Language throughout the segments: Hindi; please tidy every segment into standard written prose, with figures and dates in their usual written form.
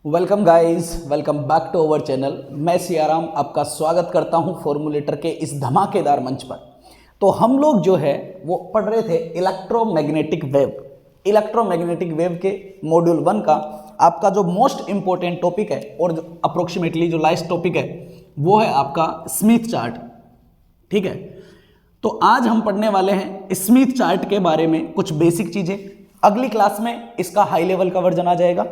Welcome guys, welcome back to our channel. मैं सियाराम आपका स्वागत करता हूं फॉर्मूलेटर के इस धमाकेदार मंच पर। तो हम लोग जो है वो पढ़ रहे थे इलेक्ट्रोमैग्नेटिक वेव। इलेक्ट्रोमैग्नेटिक वेव के मॉड्यूल 1 का आपका जो मोस्ट इंपॉर्टेंट टॉपिक है और जो अप्रोक्सीमेटली जो लास्ट टॉपिक है वो है आपका स्मिथ चार्ट। ठीक है, तो आज हम पढ़ने वाले हैं स्मिथ चार्ट के बारे में कुछ बेसिक चीजें। अगली क्लास में इसका हाई लेवल का वर्जन आ जाएगा।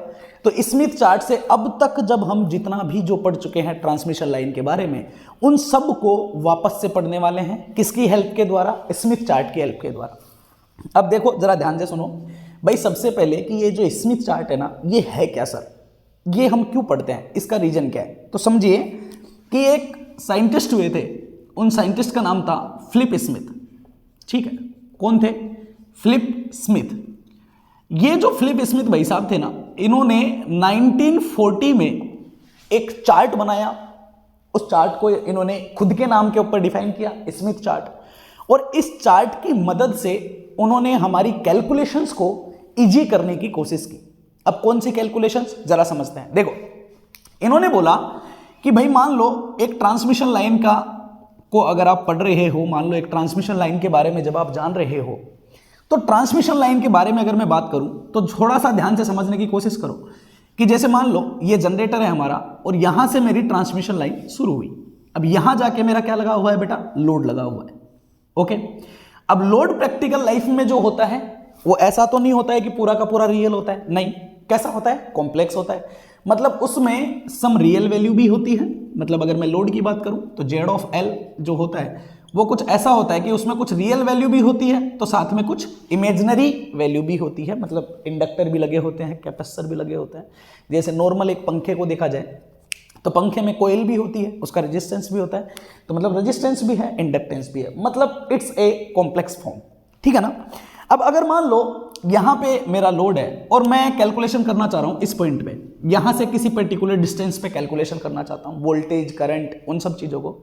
तो स्मिथ चार्ट से अब तक जब हम जितना भी जो पढ़ चुके हैं ट्रांसमिशन लाइन के बारे में, उन सब को वापस से पढ़ने वाले हैं। किसकी हेल्प के द्वारा? स्मिथ चार्ट की हेल्प के द्वारा। अब देखो जरा ध्यान से सुनो भाई। सबसे पहले कि ये जो स्मिथ चार्ट है ना, ये है क्या सर, ये हम क्यों पढ़ते हैं, इसका रीजन क्या है? तो समझिए कि एक साइंटिस्ट हुए थे, उन साइंटिस्ट का नाम था फिलिप स्मिथ। ठीक है, कौन थे? Philip Smith. ये जो फिलिप स्मिथ भाई साहब थे ना, इन्होंने 1940 में एक चार्ट बनाया। उस चार्ट को इन्होंने खुद के नाम के ऊपर डिफाइन किया, स्मिथ चार्ट। और इस चार्ट की मदद से उन्होंने हमारी कैलकुलेशंस को इजी करने की कोशिश की। अब कौन सी कैलकुलेशंस, जरा समझते हैं। देखो, इन्होंने बोला कि भाई मान लो एक ट्रांसमिशन लाइन का को अगर आप पढ़ रहे हो, मान लो एक ट्रांसमिशन लाइन के बारे में जब आप जान रहे हो, तो ट्रांसमिशन लाइन के बारे में अगर मैं बात करूं तो थोड़ा सा ध्यान से समझने की कोशिश करो कि जैसे मान लो ये जनरेटर है हमारा और यहां से मेरी ट्रांसमिशन लाइन शुरू हुई। अब यहां जाके मेरा क्या लगा हुआ है बेटा? लोड लगा हुआ है। ओके, अब लोड प्रैक्टिकल लाइफ में जो होता है वो ऐसा तो नहीं होता है कि पूरा का पूरा रियल होता है, नहीं। कैसा होता है? कॉम्प्लेक्स होता है। मतलब उसमें सम रियल वैल्यू भी होती है। मतलब अगर मैं लोड की बात करूं तो जेड ऑफ एल जो होता है वो कुछ ऐसा होता है कि उसमें कुछ रियल वैल्यू भी होती है, तो साथ में कुछ इमेजिनरी वैल्यू भी होती है। मतलब इंडक्टर भी लगे होते हैं, कैपेसिटर भी लगे होते हैं। जैसे नॉर्मल एक पंखे को देखा जाए तो पंखे में कोयल भी होती है, उसका रेजिस्टेंस भी होता है। तो मतलब रेजिस्टेंस भी है, इंडक्टेंस भी है। मतलब इट्स ए कॉम्प्लेक्स फॉर्म। ठीक है ना। अब अगर मान लो यहां पे मेरा लोड है और मैं कैलकुलेशन करना चाह रहा हूं इस पॉइंट पे, यहां से किसी पर्टिकुलर डिस्टेंस पे कैलकुलेशन करना चाहता हूं, वोल्टेज, करंट, उन सब चीजों को।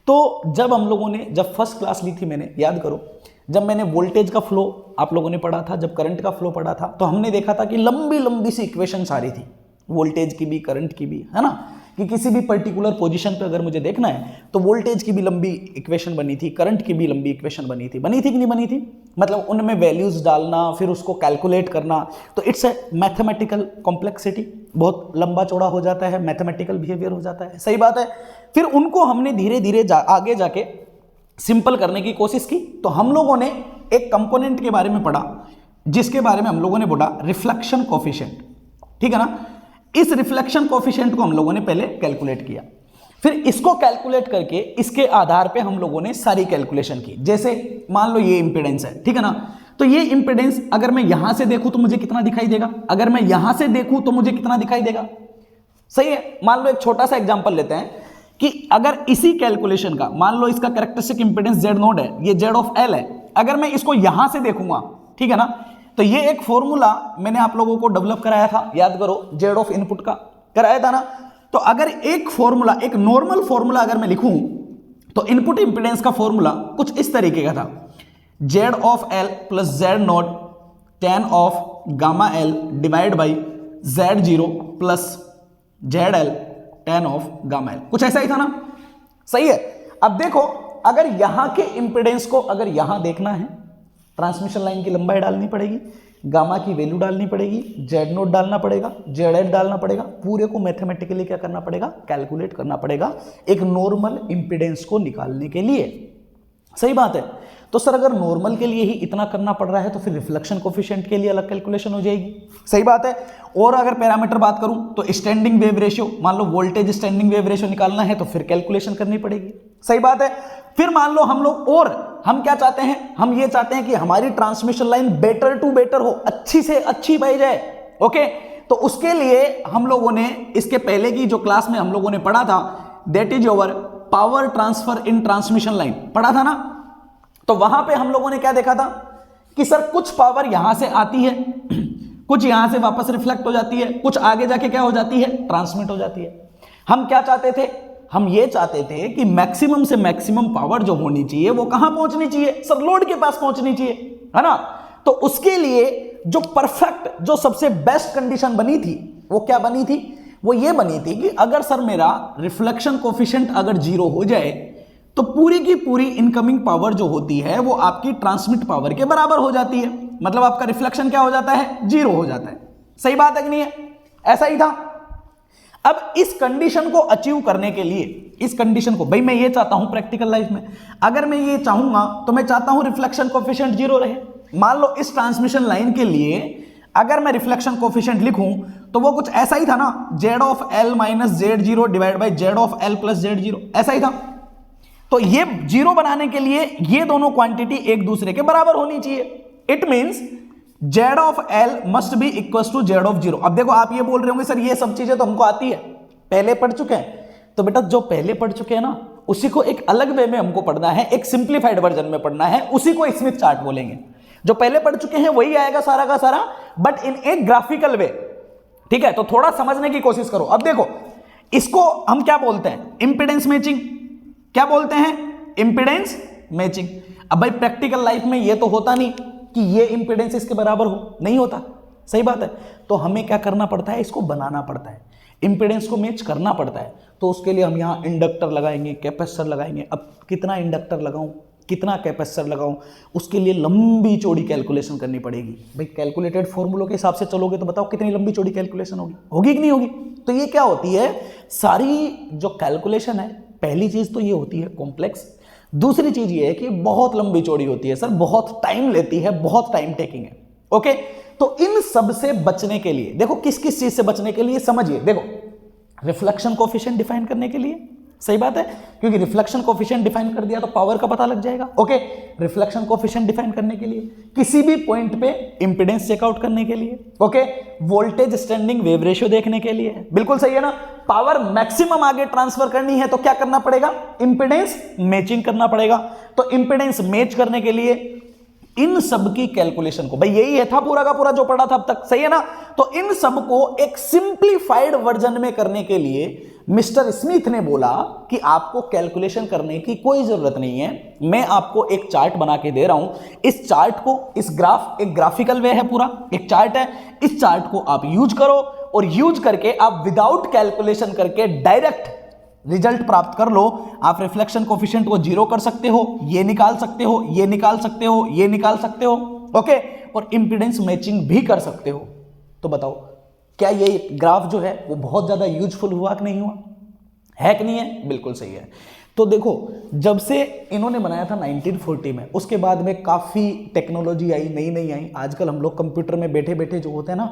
तो जब हम लोगों ने जब फर्स्ट क्लास ली थी, मैंने याद करो, जब मैंने वोल्टेज का फ्लो आप लोगों ने पढ़ा था, जब करंट का फ्लो पढ़ा था, तो हमने देखा था कि लंबी लंबी सी इक्वेशन आ रही थी, वोल्टेज की भी करंट की भी, है ना। कि किसी भी पर्टिकुलर पोजीशन पे अगर मुझे देखना है तो वोल्टेज की भी लंबी इक्वेशन बनी थी, करंट की भी लंबी इक्वेशन बनी थी कि नहीं बनी थी? मतलब उनमें वैल्यूज डालना, फिर उसको कैलकुलेट करना, तो इट्स ए मैथमेटिकल कॉम्प्लेक्सिटी, बहुत लंबा चौड़ा हो जाता है, मैथमेटिकल बिहेवियर हो जाता है। सही बात है। फिर उनको हमने धीरे धीरे आगे जाके सिंपल करने की कोशिश की। तो हम लोगों ने एक कंपोनेंट के बारे में पढ़ा जिसके बारे में हम लोगों ने बोला रिफ्लेक्शन कोफिशिएंट। ठीक है ना। इस रिफ्लेक्शन कोफिशिएंट को हम लोगों ने पहले कैलकुलेट किया, फिर इसको कैलकुलेट करके इसके आधार पे हम लोगों ने सारी कैलकुलेशन की। जैसे मान लो ये इंपेडेंस है, ठीक है ना। तो ये इंपेडेंस अगर मैं यहां से देखूं तो मुझे कितना दिखाई देगा, अगर मैं यहां से देखूं तो मुझे कितना दिखाई देगा? सही है। मान लो एक छोटा सा एग्जांपल लेते हैं कि अगर इसी कैलकुलेशन का, मान लो इसका कैरेक्टरिस्टिक इंपेडेंस जेड नोड है, ये जेड ऑफ एल है, अगर मैं इसको यहां से देखूंगा, ठीक है ना, तो ये एक फॉर्मूला मैंने आप लोगों को डेवलप कराया था, याद करो, जेड ऑफ इनपुट का कराया था ना। तो अगर एक फॉर्मूला, एक नॉर्मल फॉर्मूला अगर मैं लिखूं तो इनपुट इंपेडेंस का फॉर्मूला कुछ इस तरीके का था, Z of L plus Z not ten of gamma L divide by Z zero plus Z L ten of gamma L, कुछ ऐसा ही था ना। सही है। अब देखो, अगर यहां के इंपेडेंस को अगर यहां देखना है, ट्रांसमिशन लाइन की लंबाई डालनी पड़ेगी, गामा की वैल्यू डालनी पड़ेगी, जेड नोट डालना पड़ेगा, जेड एल डालना पड़ेगा, पूरे को मैथमेटिकली क्या करना पड़ेगा? कैलकुलेट करना पड़ेगा एक नॉर्मल इंपेडेंस को निकालने के लिए। सही बात है। तो सर अगर नॉर्मल के लिए ही इतना करना पड़ रहा है तो फिर रिफ्लेक्शन कोफिशिएंट के लिए अलग कैलकुलेशन हो जाएगी। सही बात है। और अगर पैरामीटर बात करूं तो स्टैंडिंग वेव रेशियो, मान low voltage standing wave ratio निकालना है तो फिर कैलकुलेशन करनी पड़ेगी। सही बात है। फिर मान लो हम लोग, और हम क्या चाहते हैं? हम ये चाहते हैं कि हमारी transmission line better to better हो, अच्छी से अच्छी बह जाए। ओके, तो उसके लिए हम लोगों ने इसके पहले की जो क्लास में हम लोगों ने पढ़ा था, that is your power transfer in transmission line, पढ़ा था ना। तो वहां पे हम लोगों ने क्या देखा था कि सर कुछ पावर यहां से आती है, कुछ यहां से वापस रिफ्लेक्ट हो जाती है, कुछ आगे जाके क्या हो जाती है? ट्रांसमिट हो जाती है। हम क्या चाहते थे? हम ये चाहते थे कि मैक्सिमम से मैक्सिमम पावर जो होनी चाहिए वो कहां पहुंचनी चाहिए? सर लोड के पास पहुंचनी चाहिए, है ना। तो उसके लिए जो परफेक्ट, जो सबसे बेस्ट कंडीशन बनी थी वो क्या बनी थी? वो ये बनी थी कि अगर सर मेरा रिफ्लेक्शन कोफिशिएंट अगर 0 हो जाए तो पूरी की पूरी इनकमिंग पावर जो होती है वो आपकी ट्रांसमिट पावर के बराबर हो जाती है, मतलब आपका रिफ्लेक्शन क्या हो जाता है, 0 हो जाता है। सही बात है कि नहीं है? ऐसा ही था। अब इस कंडीशन को अचीव करने के लिए, इस कंडीशन को, भाई मैं ये चाहता हूं प्रैक्टिकल लाइफ में, अगर मैं ये चाहूंगा तो मैं चाहता हूं रिफ्लेक्शन कोफिशिएंट 0 रहे। मान लो इस ट्रांसमिशन लाइन के लिए अगर मैं रिफ्लेक्शन कोफिशिएंट लिखूं तो वो कुछ ऐसा ही था ना, z of l minus z0 divide by z of l plus z0, ऐसा ही था। तो ये 0 बनाने के लिए ये दोनों क्वांटिटी एक दूसरे के बराबर होनी चाहिए। It means z of l must be equal to z of 0। अब देखो आप ये बोल रहे होंगे सर ये सब चीजें तो हमको आती है, पहले पढ़ चुके हैं। तो बेटा जो पहले पढ़ चुके हैं ना उसी को एक अलग वे में हमको पढ़ना है, एक सिंप्लीफाइड वर्जन में पढ़ना है, उसी को स्मिथ चार्ट बोलेंगे। जो पहले पढ़ चुके हैं वही आएगा सारा का सारा, बट इन एक ग्राफिकल वे। ठीक है, तो थोड़ा समझने की कोशिश करो। अब देखो इसको हम क्या बोलते हैं, इंपीडेंस मैचिंग। क्या बोलते हैं? Impedance matching. अब भाई प्रैक्टिकल लाइफ में ये तो होता नहीं कि ये इंपीडेंस इसके बराबर हो, नहीं होता। सही बात है। तो हमें क्या करना पड़ता है, इसको बनाना पड़ता है, इंपीडेंस को मैच करना पड़ता है। तो उसके लिए हम यहाँ इंडक्टर लगाएंगे, कैपेसिटर लगाएंगे। अब कितना इंडक्टर लगाऊं, कितना कैपेसिटर लगाऊं, उसके लिए लंबी चौड़ी कैलकुलेशन करनी पड़ेगी। भाई कैलकुलेटेड फॉर्मूलों के हिसाब से चलोगे तो बताओ कितनी लंबी चौड़ी कैलकुलेशन होगी, होगी कि नहीं होगी? तो ये क्या होती है, सारी जो कैलकुलेशन है, पहली चीज तो ये होती है कॉम्प्लेक्स, दूसरी चीज ये है कि बहुत लंबी चौड़ी होती है सर, बहुत टाइम लेती है, बहुत टाइम टेकिंग है। ओके, तो इन सब से बचने के लिए देखो किस किस चीज से बचने के लिए समझिए। देखो रिफ्लेक्शन कोफिशिएंट डिफाइन करने के लिए, सही बात है, क्योंकि रिफ्लेक्शन कोफिशिएंट डिफाइन कर दिया तो पावर का पता लग जाएगा। ओके, रिफ्लेक्शन कोफिशिएंट डिफाइन करने के लिए, किसी भी पॉइंट पे इंपीडेंस चेकआउट करने के लिए, okay, voltage standing wave ratio देखने के लिए, बिल्कुल सही है ना। पावर मैक्सिमम आगे ट्रांसफर करनी है तो क्या करना पड़ेगा, इंपीडेंस मैचिंग करना पड़ेगा। तो इंपीडेंस मैच करने के लिए इन सब की कैलकुलेशन को, भाई यही है था पूरा का पूरा जो पढ़ा था अब तक, सही है ना। तो इन सब को एक सिंप्लीफाइड वर्जन में करने के लिए मिस्टर स्मिथ ने बोला कि आपको कैलकुलेशन करने की कोई जरूरत नहीं है, मैं आपको एक चार्ट बना के दे रहा हूं। इस चार्ट को, इस ग्राफ, एक ग्राफिकल वे है, पूरा एक चार्ट है, इस चार्ट को आप यूज करो और यूज करके आप विदाउट कैलकुलेशन करके डायरेक्ट रिजल्ट प्राप्त कर लो। आप रिफ्लेक्शन कोफिशिएंट को 0 कर सकते हो, ये निकाल सकते हो, ये निकाल सकते हो, ये निकाल सकते हो, ओके, और इंपीडेंस मैचिंग भी कर सकते हो। तो बताओ क्या ये ग्राफ जो है वो बहुत ज्यादा यूजफुल हुआ कि नहीं हुआ, है कि नहीं है? बिल्कुल सही है। तो देखो जब से इन्होंने बनाया था 1940 में, उसके बाद में काफी टेक्नोलॉजी आई, नई नई आई। आजकल हम लोग कंप्यूटर में बैठे बैठे जो होते हैं ना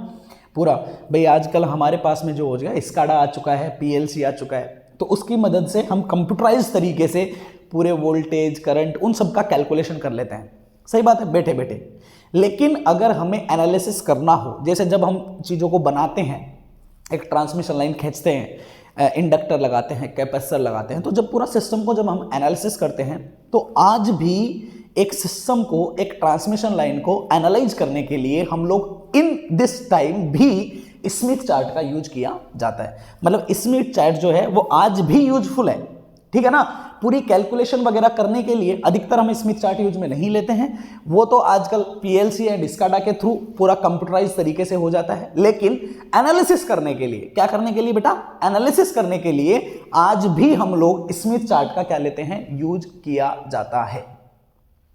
पूरा, भाई आजकल हमारे पास में जो हो गया स्काडा आ चुका है, पीएलसी आ चुका है, तो उसकी मदद से हम कंप्यूटराइज तरीके से पूरे वोल्टेज, करंट, उन सब का कैलकुलेशन कर लेते हैं। सही बात है, बैठे बैठे। लेकिन अगर हमें एनालिसिस करना हो, जैसे जब हम चीज़ों को बनाते हैं, एक ट्रांसमिशन लाइन खींचते हैं, इंडक्टर लगाते हैं, कैपेसिटर लगाते हैं, तो जब पूरा सिस्टम को जब हम एनालिसिस करते हैं तो आज भी एक सिस्टम को, एक ट्रांसमिशन लाइन को एनालाइज करने के लिए हम लोग इन दिस टाइम भी स्मिथ चार्ट का यूज किया जाता है। मतलब स्मिथ चार्ट जो है वो आज भी यूजफुल है, ठीक है ना। पूरी कैलकुलेशन वगैरह करने के लिए अधिकतर हम स्मिथ चार्ट यूज में नहीं लेते हैं, वो तो आजकल पीएलसी एंड स्काडा के थ्रू पूरा कंप्यूटराइज तरीके से हो जाता है। लेकिन एनालिसिस करने के लिए, क्या करने के लिए बेटा, एनालिसिस करने के लिए आज भी हम लोग स्मिथ चार्ट का क्या लेते हैं, यूज किया जाता है।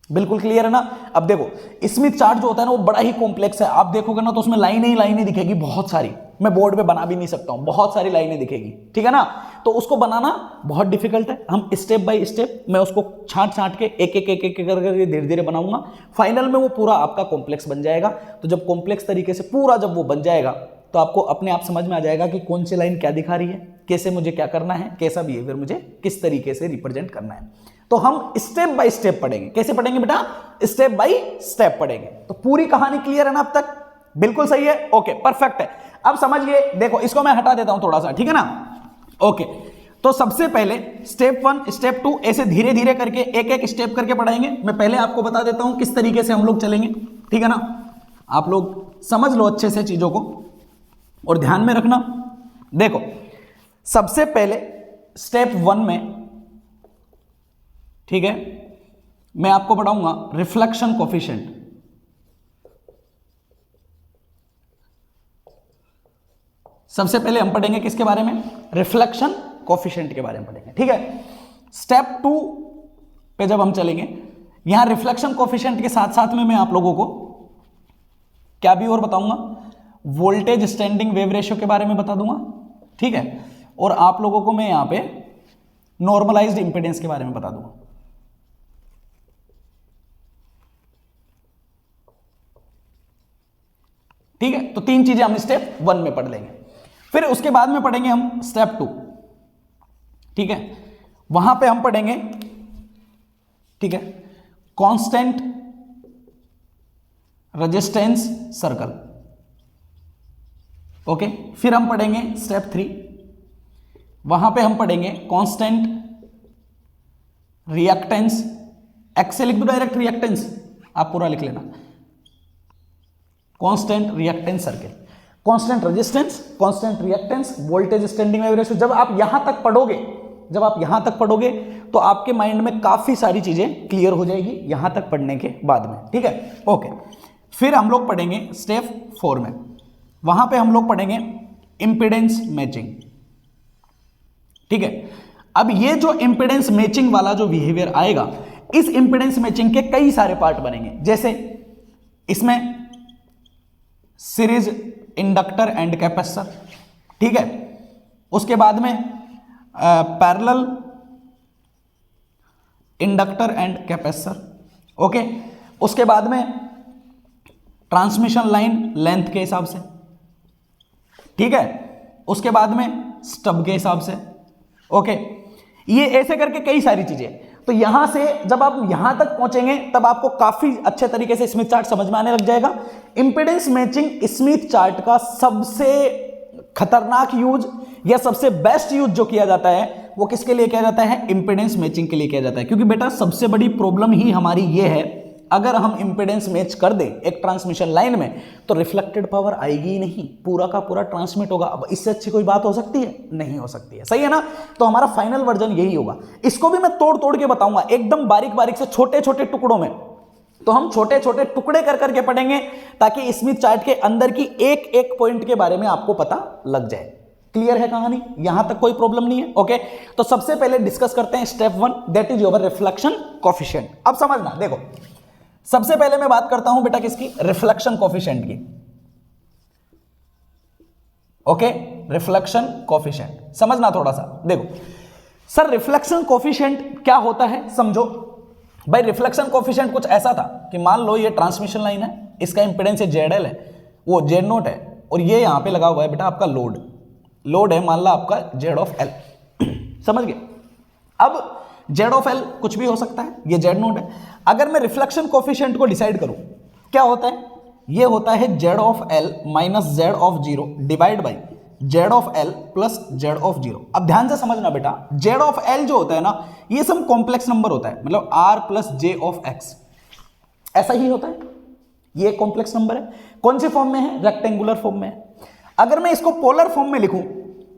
बिल्कुल क्लियर है ना। अब देखो स्मिथ चार्ट जो होता है ना वो बड़ा ही कॉम्प्लेक्स है। आप देखोगे ना तो उसमें लाइनें ही लाइनें दिखेगी, बहुत सारी, मैं बोर्ड पे बना भी नहीं सकता हूं, बहुत सारी लाइनें दिखेगी, ठीक है ना। तो उसको बनाना बहुत डिफिकल्ट है। हम स्टेप बाय स्टेप मैं उसको छांट छांट के एक एक एक एक करके धीरे धीरे बनाऊंगा, फाइनल में वो पूरा आपका कॉम्प्लेक्स बन जाएगा। तो जब कॉम्प्लेक्स तरीके से पूरा जब वो बन जाएगा तो आपको अपने आप समझ में आ जाएगा कि कौन सी लाइन क्या दिखा रही है, कैसे मुझे क्या करना है, कैसा बिहेवियर मुझे किस तरीके से रिप्रेजेंट करना है। तो हम स्टेप बाय स्टेप पढ़ेंगे। कैसे पढ़ेंगे बेटा, स्टेप बाय स्टेप पढ़ेंगे। तो पूरी कहानी क्लियर है ना अब तक? बिल्कुल सही है, ओके, परफेक्ट है। अब समझिए, देखो इसको मैं हटा देता हूं थोड़ा सा, ठीक है ना, ओके। तो सबसे पहले स्टेप 1, स्टेप 2, ऐसे धीरे धीरे करके एक एक स्टेप करके पढ़ाएंगे। मैं पहले आपको बता देता हूं किस तरीके से हम लोग चलेंगे, ठीक है ना। आप लोग समझ लो अच्छे से चीजों को और ध्यान में रखना। देखो सबसे पहले स्टेप 1 में, ठीक है, मैं आपको पढ़ाऊंगा रिफ्लेक्शन कोफिशिएंट। सबसे पहले हम पढ़ेंगे किसके बारे में, रिफ्लेक्शन कोफिशिएंट के बारे में पढ़ेंगे, ठीक है। स्टेप 2 पे जब हम चलेंगे, यहां रिफ्लेक्शन कोफिशिएंट के साथ साथ में मैं आप लोगों को क्या भी और बताऊंगा, वोल्टेज स्टैंडिंग वेव रेशियो के बारे में बता दूंगा, ठीक है। और आप लोगों को मैं यहां पे नॉर्मलाइज्ड इंपेडेंस के बारे में बता दूंगा। ठीक है, तो 3 चीजें हम स्टेप 1 में पढ़ लेंगे। फिर उसके बाद में पढ़ेंगे हम स्टेप 2, ठीक है। वहां पे हम पढ़ेंगे, ठीक है, कांस्टेंट रेजिस्टेंस सर्कल, ओके। फिर हम पढ़ेंगे स्टेप 3, वहां पे हम पढ़ेंगे कांस्टेंट रिएक्टेंस, एक्स से लिख दो डायरेक्ट रिएक्टेंस, आप पूरा लिख लेना, constant reactance circle, constant resistance, constant reactance, voltage standing wave ratio. जब आप यहां तक पढ़ोगे तो आपके माइंड में काफी सारी चीजें क्लियर हो जाएगी यहां तक पढ़ने के बाद में, ठीक है, ओके। फिर हम लोग पढ़ेंगे स्टेप 4 में, वहां पे हम लोग पढ़ेंगे इंपेडेंस मैचिंग, ठीक है। अब ये जो इंपेडेंस मैचिंग वाला जो बिहेवियर आएगा, इस इंपेडेंस मैचिंग के कई सारे पार्ट बनेंगे, जैसे इसमें सीरीज इंडक्टर एंड कैपेसिटर, ठीक है। उसके बाद में parallel inductor and capacitor, okay. उसके बाद में ट्रांसमिशन लाइन लेंथ के हिसाब से, ठीक है। उसके बाद में स्टब के हिसाब से, ओके। ये ऐसे करके कई सारी चीजें। तो यहां से जब आप यहां तक पहुंचेंगे तब आपको काफी अच्छे तरीके से स्मिथ चार्ट समझ में आने लग जाएगा। इंपेडेंस मैचिंग स्मिथ चार्ट का सबसे खतरनाक यूज या सबसे बेस्ट यूज जो किया जाता है वो किसके लिए किया जाता है, इंपेडेंस मैचिंग के लिए किया जाता है। क्योंकि बेटा सबसे बड़ी प्रॉब्लम ही हमारी ये है, अगर हम इंपेडेंस मैच कर दें एक ट्रांसमिशन लाइन में तो रिफ्लेक्टेड पावर आएगी ही नहीं, पूरा का पूरा ट्रांसमिट होगा। अब इससे अच्छी कोई बात हो सकती है, नहीं हो सकती है, सही है ना। तो हमारा फाइनल वर्जन यही होगा। इसको भी मैं तोड़ तोड़ के बताऊंगा एकदम बारीक बारीक से, छोटे छोटे टुकड़ों में। तो हम छोटे छोटे टुकड़े कर करके पढ़ेंगे ताकि स्मिथ चार्ट के अंदर की एक एक पॉइंट के बारे में आपको पता लग जाए। क्लियर है कहानी, यहां तक कोई प्रॉब्लम नहीं है, ओके। तो सबसे पहले डिस्कस करते हैं step 1, that is your reflection coefficient. अब समझना, देखो सबसे पहले मैं बात करता हूं बेटा किसकी, रिफ्लेक्शन कोफिशिएंट की, ओके। रिफ्लेक्शन कोफिशिएंट समझना थोड़ा सा, देखो सर रिफ्लेक्शन कोफिशिएंट क्या होता है समझो भाई। रिफ्लेक्शन कोफिशिएंट कुछ ऐसा था कि मान लो ये ट्रांसमिशन लाइन है, इसका इंपेडेंस ZL है, वो Z0 है, और ये यहां पे लगा हुआ है बेटा आपका लोड है, मान लो आपका Z(L), समझ गए। अब Z(L) कुछ भी हो सकता है, ये Z0 है। अगर मैं रिफ्लेक्शन कोफिशिएंट को डिसाइड करूं, क्या होता है, ये होता है Z(L) minus Z(0) divide by Z(L) plus Z(0). अब ध्यान से समझना बेटा, Z(L) जो होता है ना, ये सब कॉम्प्लेक्स नंबर होता है, मतलब R प्लस J(x), ऐसा ही होता है। ये कॉम्प्लेक्स नंबर है, कौन से फॉर्म में है, रेक्टेंगुलर फॉर्म में है। अगर मैं इसको पोलर फॉर्म में लिखूं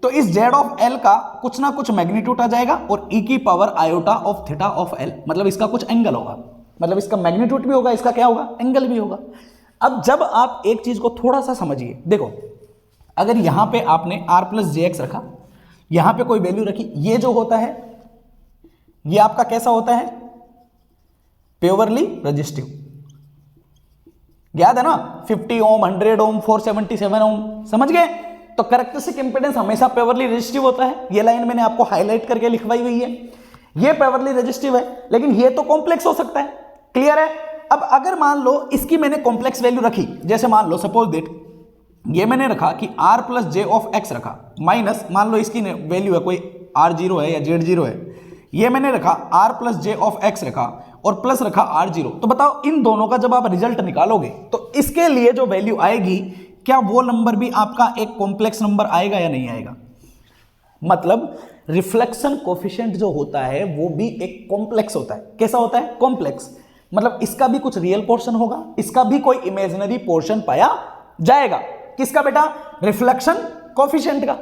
तो इस Z(L) का कुछ ना कुछ मैग्नीट्यूड आ जाएगा और e की power iota of theta of L, मतलब इसका कुछ एंगल होगा, मतलब इसका मैग्नीट्यूड भी होगा, इसका क्या होगा, एंगल भी होगा। अब जब आप एक चीज को थोड़ा सा समझिए, देखो अगर यहां पे आपने R प्लस JX रखा, यहां पे कोई वैल्यू रखी, ये जो होता है ये आपका कैसा होता है, प्योरली रेजिस्टिव, याद है ना, 50 ओम, 100 ओम, 477 ओम, समझ गए। तो कैरेक्टरिस्टिक इंपेडेंस हमेशा प्योरली रेजिस्टिव होता है। ये लाइन मैंने आपको हाईलाइट करके लिखवाई हुई है, ये प्योरली रेजिस्टिव है, लेकिन ये तो कॉम्प्लेक्स हो सकता है, क्लियर है। अब अगर मान लो इसकी मैंने कॉम्प्लेक्स वैल्यू रखी, जैसे मान लो सपोज दैट ये मैंने रखा कि R प्लस J(x) रखा, माइनस मान लो इसकी वैल्यू है कोई R0 है या Z0 है, ये मैंने रखा R प्लस J(x) रखा और प्लस रखा R0। तो बताओ इन दोनों का जब आप रिजल्ट निकालोगे तो इसके लिए जो वैल्यू आएगी, क्या वो नंबर भी आपका एक कॉम्प्लेक्स नंबर आएगा या नहीं आएगा। मतलब रिफ्लेक्शन कोफिशिएंट जो होता है वो भी एक कॉम्प्लेक्स होता है। कैसा होता है, कॉम्प्लेक्स, मतलब इसका भी कुछ रियल पोर्शन होगा, इसका भी कोई इमेजिनरी पोर्शन पाया जाएगा। किसका बेटा, रिफ्लेक्शन कोफिशिएंट का।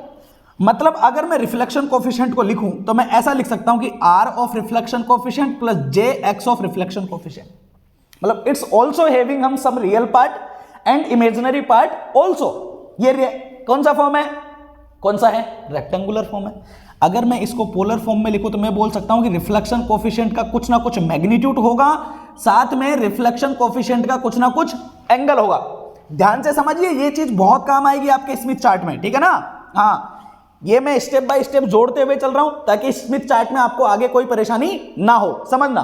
मतलब अगर मैं रिफ्लेक्शन कोफिशिएंट को लिखूं तो मैं ऐसा लिख सकता हूं कि R of reflection coefficient plus JX of reflection coefficient, मतलब इट्स ऑल्सो हैविंग हम some real part and imaginary part also. ये कौन सा फॉर्म है, कौन सा है? रेक्टेंगुलर फॉर्म है। अगर मैं इसको पोलर फॉर्म में लिखूं तो मैं बोल सकता हूं कि रिफ्लेक्शन कोफिशिएंट का कुछ ना कुछ मैग्नीट्यूड होगा, साथ में रिफ्लेक्शन कोफिशिएंट का कुछ ना कुछ एंगल होगा। ध्यान से समझिए, ये चीज बहुत काम आएगी आपके स्मिथ चार्ट में, ठीक है ना? हाँ, ये मैं स्टेप बाय स्टेप जोड़ते हुए चल रहा हूं ताकि स्मिथ चार्ट में आपको आगे कोई परेशानी ना हो, समझना।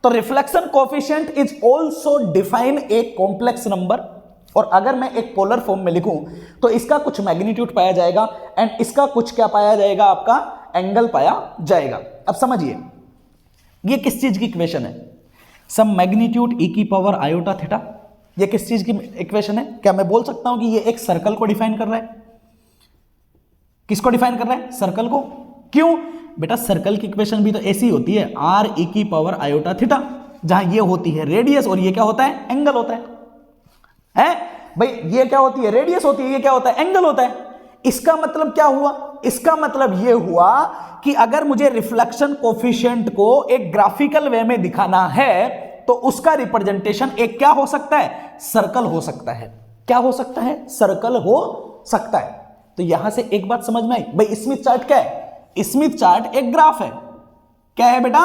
तो reflection coefficient is also define a complex number, और अगर मैं एक पोलर फॉर्म में लिखूं तो इसका कुछ मैग्नीट्यूड पाया जाएगा एंड इसका कुछ क्या पाया जाएगा? आपका एंगल पाया जाएगा। अब समझिए, ये किस चीज की इक्वेशन है? सम मैग्नीट्यूड ई की पावर आयोटा थीटा। ये किस चीज की इक्वेशन है? क्या मैं बोल सकता हूं कि ये एक सर्कल को डिफाइन कर रहा है? किसको डिफाइन कर रहा है? सर्कल को। क्यों बेटा? सर्कल की इक्वेशन भी तो ऐसी होती है, आर ई की पावर आयोटा थीटा, जहां ये होती है रेडियस और ये क्या होता है? एंगल होता है भाई। ये क्या होती है? रेडियस होती है, ये क्या होता है? एंगल होता है। इसका मतलब क्या हुआ? इसका मतलब ये हुआ कि अगर मुझे रिफ्लेक्शन कोफिशिएंट को एक ग्राफिकल वे में दिखाना है तो उसका रिप्रेजेंटेशन एक क्या हो सकता है? सर्कल हो सकता है। क्या हो सकता है? सर्कल हो सकता है। तो यहां से एक बात समझ में आई भाई, स्मिथ चार्ट क्या है? स्मिथ चार्ट एक ग्राफ है। क्या है बेटा?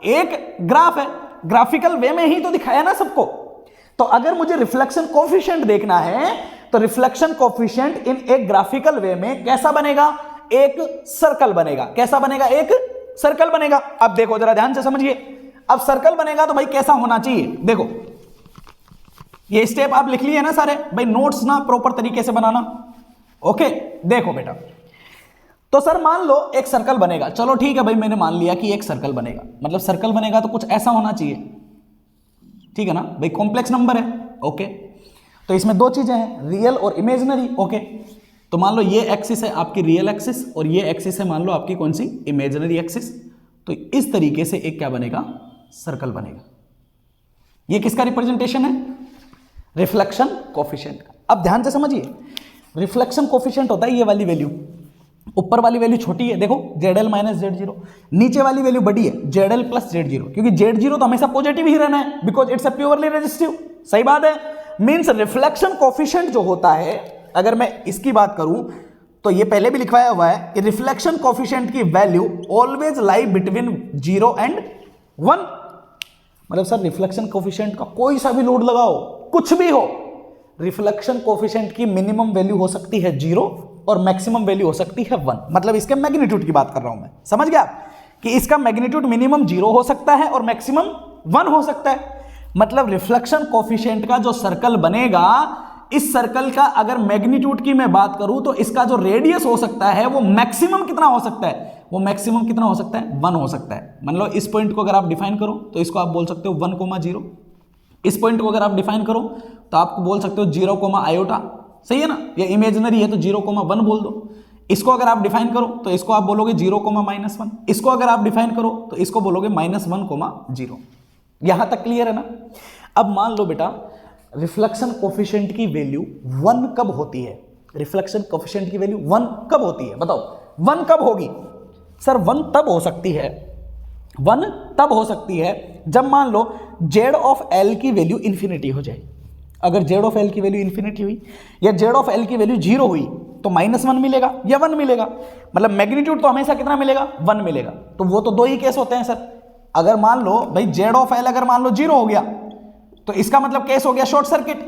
एक ग्राफ है। ग्राफिकल वे में ही तो दिखाया ना सबको। तो अगर मुझे रिफ्लेक्शन कोफिशिएंट देखना है तो रिफ्लेक्शन कोफिशिएंट इन एक ग्राफिकल वे में कैसा बनेगा? एक सर्कल बनेगा। कैसा बनेगा? एक सर्कल बनेगा। अब देखो जरा ध्यान से समझिए, अब सर्कल बनेगा तो भाई कैसा होना चाहिए? देखो, ये स्टेप आप लिख लिए ना सारे भाई, नोट्स ना प्रॉपर तरीके से बनाना। ओके, देखो बेटा, तो सर मान लो एक सर्कल बनेगा। चलो ठीक है भाई, मैंने मान लिया कि एक सर्कल बनेगा। मतलब सर्कल बनेगा तो कुछ ऐसा होना चाहिए, ठीक है ना भाई? कॉम्प्लेक्स नंबर है। ओके, तो इसमें दो चीजें हैं, रियल और इमेजिनरी। ओके, तो मान लो ये एक्सिस है आपकी रियल एक्सिस और ये एक्सिस है मान लो आपकी कौन सी? Imaginary axis. तो इस तरीके से एक क्या बनेगा? सर्कल बनेगा। ये किसका रिप्रेजेंटेशन है? रिफ्लेक्शन कोफिशिएंट का। अब ध्यान से समझिए, रिफ्लेक्शन कोफिशिएंट होता है ये वाली वैल्यू। ऊपर वाली वैल्यू छोटी है, देखो ZL माइनस Z0। नीचे वाली वैल्यू बड़ी है, ZL प्लस Z0, क्योंकि Z0 तो हमेशा पॉजिटिव ही रहना है because it's a purely resistive. सही बात है। मींस रिफ्लेक्शन कोफिशिएंट जो होता है, अगर मैं इसकी बात करूं तो ये पहले भी लिखवाया हुआ है कि रिफ्लेक्शन कोफिशिएंट की value always lie between 0 and 1। मतलब सर रिफ्लेक्शन कोफिशिएंट का कोई सा भी लोड लगाओ, कुछ भी हो, रिफ्लेक्शन कोफिशिएंट की मिनिमम वैल्यू हो सकती है 0 और मैक्सिमम वैल्यू हो सकती है 1। मतलब इसके मैग्नीट्यूड की बात कर रहा हूं मैं, समझ गया कि इसका मैग्नीट्यूड मिनिमम 0 हो सकता है और मैक्सिमम 1 हो सकता है। मतलब रिफ्लेक्शन कोफिशिएंट का जो सर्कल बनेगा, इस सर्कल का अगर मैग्नीट्यूड की मैं बात करूं तो इसका जो रेडियस हो सकता है वो मैक्सिमम कितना हो सकता है? वो मैक्सिमम कितना हो सकता है? 1 हो सकता है। मान लो इस पॉइंट को अगर आप डिफाइन करो तो इसको आप बोल सकते हो 1,0। इस पॉइंट को अगर आप डिफाइन करो तो आपको बोल सकते हो 0, आयोटा। सही है ना? ये इमेजिनरी है तो 0,1 बोल दो। इसको अगर आप डिफाइन करो तो इसको आप बोलोगे 0,-1। इसको अगर आप डिफाइन करो तो इसको बोलोगे -1,0। यहां तक क्लियर है ना? अब मान लो बेटा, रिफ्लेक्शन कोफिशिएंट की वैल्यू 1 कब होती है? रिफ्लेक्शन कोफिशिएंट की वैल्यू 1 कब होती है? बताओ 1 कब होगी? सर 1 तब हो सकती है, 1 तब हो सकती है जब मान लो Z ऑफ L की वैल्यू इंफिनिटी हो जाए। अगर Z ऑफ L की वैल्यू इंफिनिटी हुई या Z ऑफ L की वैल्यू 0 हुई तो -1 मिलेगा या 1 मिलेगा। मतलब मैग्नीट्यूड तो हमेशा कितना मिलेगा? 1 मिलेगा। तो वो तो दो ही केस होते हैं सर। अगर मान लो भाई Z ऑफ L अगर मान लो 0 हो गया तो इसका मतलब केस हो गया शॉर्ट सर्किट,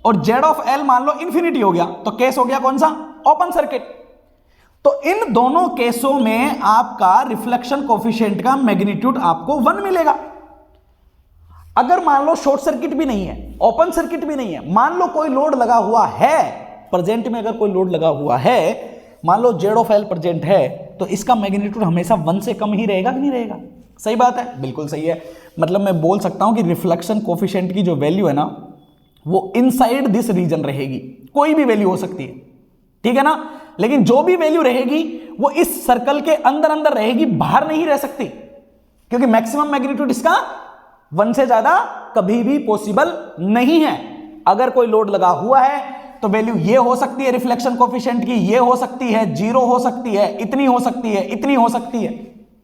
और Z ऑफ L मान लो इंफिनिटी हो गया तो केस हो गया कौन सा? Open circuit. तो इन दोनों केसों में आपका रिफ्लेक्शन कोफिशिएंट का मैग्नीट्यूड आपको 1 मिलेगा। अगर मान लो शॉर्ट सर्किट भी नहीं है, ओपन सर्किट भी नहीं है, मान लो कोई लोड लगा हुआ है, प्रेजेंट में अगर कोई लोड लगा हुआ है, मान लो Z ऑफ L प्रेजेंट है, तो इसका मैग्नीट्यूड हमेशा 1 से कम ही रहेगा कि नहीं रहेगा? सही बात है, बिल्कुल सही है। मतलब मैं बोल सकता हूं कि रिफ्लेक्शन कोफिशिएंट की जो वैल्यू है ना, वो इनसाइड दिस रीजन रहेगी। कोई भी वैल्यू हो सकती है, ठीक है ना? लेकिन जो भी वैल्यू रहेगी वो इस सर्कल के अंदर अंदर रहेगी, बाहर नहीं रह सकती, क्योंकि मैक्सिमम मैग्नीट्यूड इसका 1 से ज्यादा कभी भी पॉसिबल नहीं है। अगर कोई लोड लगा हुआ है तो वैल्यू ये हो सकती है रिफ्लेक्शन कोफिशिएंट की, ये हो सकती है, 0 हो सकती है, इतनी हो सकती है, इतनी हो सकती है।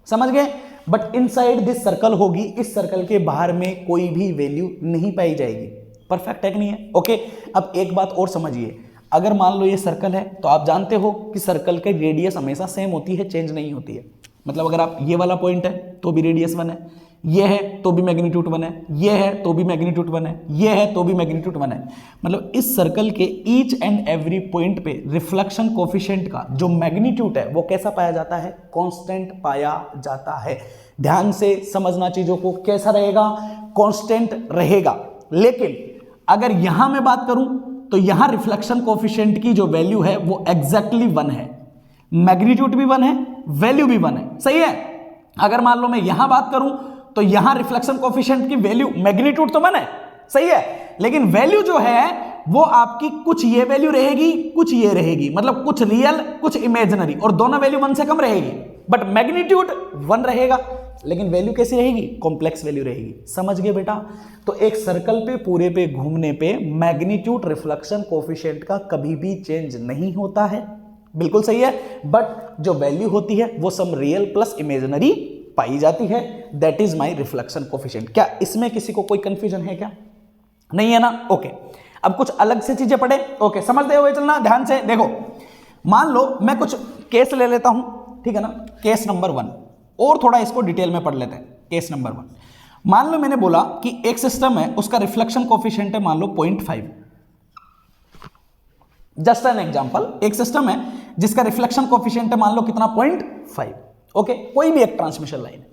समझ गए? बट इनसाइड दिस सर्कल होगी, इस सर्कल के बाहर में कोई भी वैल्यू नहीं पाई जाएगी। परफेक्ट है कि नहीं है? ओके, अब एक बात और समझिए, अगर मान लो ये सर्कल है तो आप जानते हो कि सर्कल की रेडियस हमेशा सेम होती है, चेंज नहीं होती है। मतलब अगर आप ये वाला पॉइंट है तो भी रेडियस 1 है, ये है तो भी मैग्नीट्यूड 1 है, ये है तो भी मैग्नीट्यूड 1 है, ये है तो भी मैग्नीट्यूड 1 है। मतलब इस सर्कल के ईच एंड एवरी पॉइंट पे रिफ्लेक्शन कोफिशिएंट का जो मैग्नीट्यूड है वो कैसा पाया जाता है? कांस्टेंट पाया जाता है। ध्यान से समझना चीजों को, कैसा रहेगा? कांस्टेंट रहेगा। लेकिन अगर यहां मैं बात करूं तो यहां रिफ्लेक्शन कोफिशिएंट की जो वैल्यू है वो एग्जैक्टली 1 है, मैग्नीट्यूड भी 1 है, वैल्यू भी 1 है। सही है। अगर मान लो मैं यहां बात करूं तो यहां रिफ्लेक्शन कोफिशिएंट की वैल्यू, मैग्नीट्यूड तो 1 है, सही है, लेकिन वैल्यू जो है वो आपकी कुछ ये वैल्यू रहेगी, कुछ ये रहेगी, मतलब कुछ रियल कुछ इमेजिनरी, और दोनों वैल्यू 1 से कम रहेगी, बट मैग्नीट्यूड 1 रहेगा। लेकिन वैल्यू कैसी रहेगी? कॉम्प्लेक्स वैल्यू रहेगी। समझ गए बेटा? तो एक सर्कल पे पूरे पे घूमने पे मैग्नीट्यूड रिफ्लेक्शन कोफिशिएंट का कभी भी चेंज नहीं होता है, बिल्कुल सही है, बट जो वैल्यू होती है वो सम रियल प्लस इमेजिनरी पाई जाती है। That is my reflection coefficient. क्या इसमें किसी को कोई कंफ्यूजन है क्या? नहीं है ना? ओके। अब कुछ अलग से चीजें पढ़े। ओके, समझते हुए चलना ध्यान से। देखो, मान लो मैं कुछ केस ले लेता हूं, ठीक है ना? केस नंबर 1, और थोड़ा इसको डिटेल में पढ़ लेते हैं। केस नंबर 1, मान लो मैंने बोला कि एक सिस्टम है, उसका रिफ्लेक्शन कोफिशिएंट है मान लो 0.5। जस्ट एन एग्जांपल, एक सिस्टम है जिसका रिफ्लेक्शन कोफिशिएंट है मान लो कितना? 0.5। ओके, कोई भी एक ट्रांसमिशन लाइन है,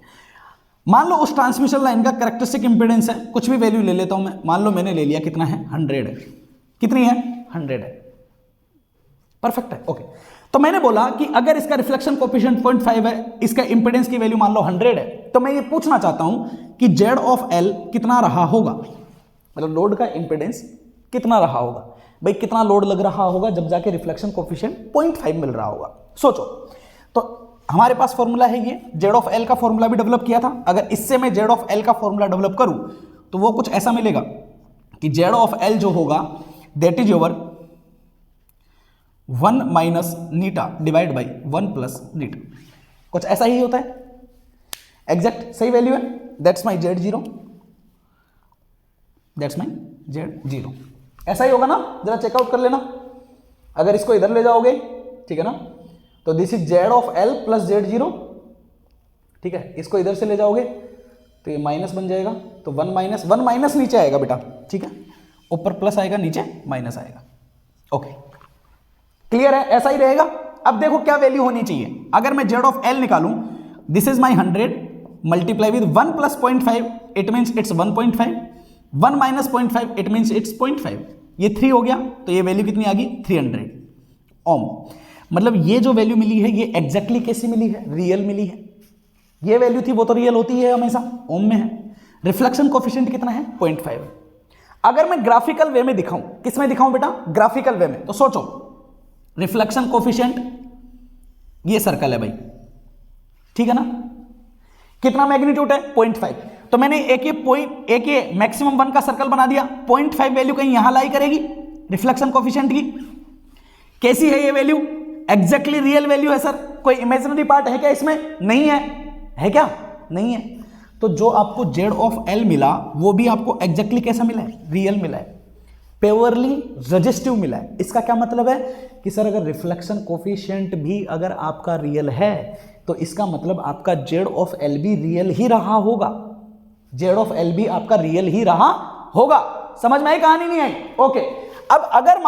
मान लो उस ट्रांसमिशन लाइन का कैरेक्टरिस्टिक इंपीडेंस है, कुछ भी वैल्यू ले लेता हूं मैं, मान लो मैंने ले लिया कितना है? 100 है। कितनी है? 100 है। परफेक्ट है। ओके, तो मैंने बोला कि अगर इसका रिफ्लेक्शन कोफिशिएंट 0.5 है, इसका इंपीडेंस की वैल्यू मान लो 100 है, तो मैं ये पूछना चाहता हूं कि Z ऑफ L कितना रहा होगा, मतलब लोड का इंपीडेंस कितना रहा होगा। भाई कितना लोड लग रहा होगा जब जाके रिफ्लेक्शन कोफिशिएंट 0.5 मिल रहा होगा? सोचो। तो हमारे पास फॉर्मूला है ये, Z ऑफ L का फॉर्मूला भी डेवलप किया था। अगर इससे मैं Z ऑफ L का फॉर्मूला डेवलप करूं तो वो कुछ ऐसा मिलेगा कि Z ऑफ L जो होगा दैट इज योर 1 माइनस नीटा डिवाइड बाई 1 प्लस नीटा, कुछ ऐसा ही होता है। एग्जैक्ट सही वैल्यू है। That's my Z0, that's my Z0। ऐसा ही होगा ना? जरा चेकआउट कर लेना। अगर इसको इधर ले जाओगे, ठीक है ना, तो this is Z of L plus Z0, ठीक है। इसको इधर से ले जाओगे तो ये माइनस बन जाएगा, तो 1 माइनस नीचे आएगा बेटा, ठीक है, ऊपर प्लस आएगा, नीचे माइनस आएगा। ओके, क्लियर है? ऐसा ही रहेगा। अब देखो क्या वैल्यू होनी चाहिए। अगर मैं Z ऑफ L निकालूं, this is my 100 multiply with 1 plus 0.5, it means it's 1.5, 1 minus 0.5 it means it's 0.5, ये 3 हो गया, तो ये वैल्यू कितनी आ गई? 300 ओम। मतलब ये जो वैल्यू मिली है ये एग्जैक्टली कैसी मिली है? रियल मिली है। ये वैल्यू थी वो तो रियल होती है हमेशा, ओम में है। रिफ्लेक्शन कोफिशिएंट कितना है? 0.5। अगर मैं ग्राफिकल वे में दिखाऊं, किस में दिखाऊं बेटा? ग्राफिकल वे में। तो सोचो, रिफ्लेक्शन कोफिशिएंट ये सर्कल है भाई, ठीक है ना? कितना मैग्नीट्यूड है? 0.5। तो मैंने एक ये मैक्सिमम 1 का सर्कल बना दिया। 0.5 वैल्यू कहीं यहां लाई करेगी रिफ्लेक्शन कोफिशिएंट की। कैसी है ये वैल्यू? एग्जैक्टली रियल वैल्यू है सर। कोई इमेजिनरी पार्ट है क्या इसमें? नहीं है। है क्या? नहीं है। तो जो आपको Z ऑफ L मिला वो भी आपको एग्जैक्टली कैसा मिला है? रियल मिला है, प्योरली रजिस्टिव मिला है। इसका क्या मतलब है कि सर अगर रिफ्लेक्शन कोफिशिएंट भी अगर आपका रियल है तो इसका मतलब आपका Z ऑफ L भी रियल ही रहा होगा। Z ऑफ L भी आपका रियल ही रहा होगा। समझ में आई कहानी? नहीं आई? ओके। अब अगर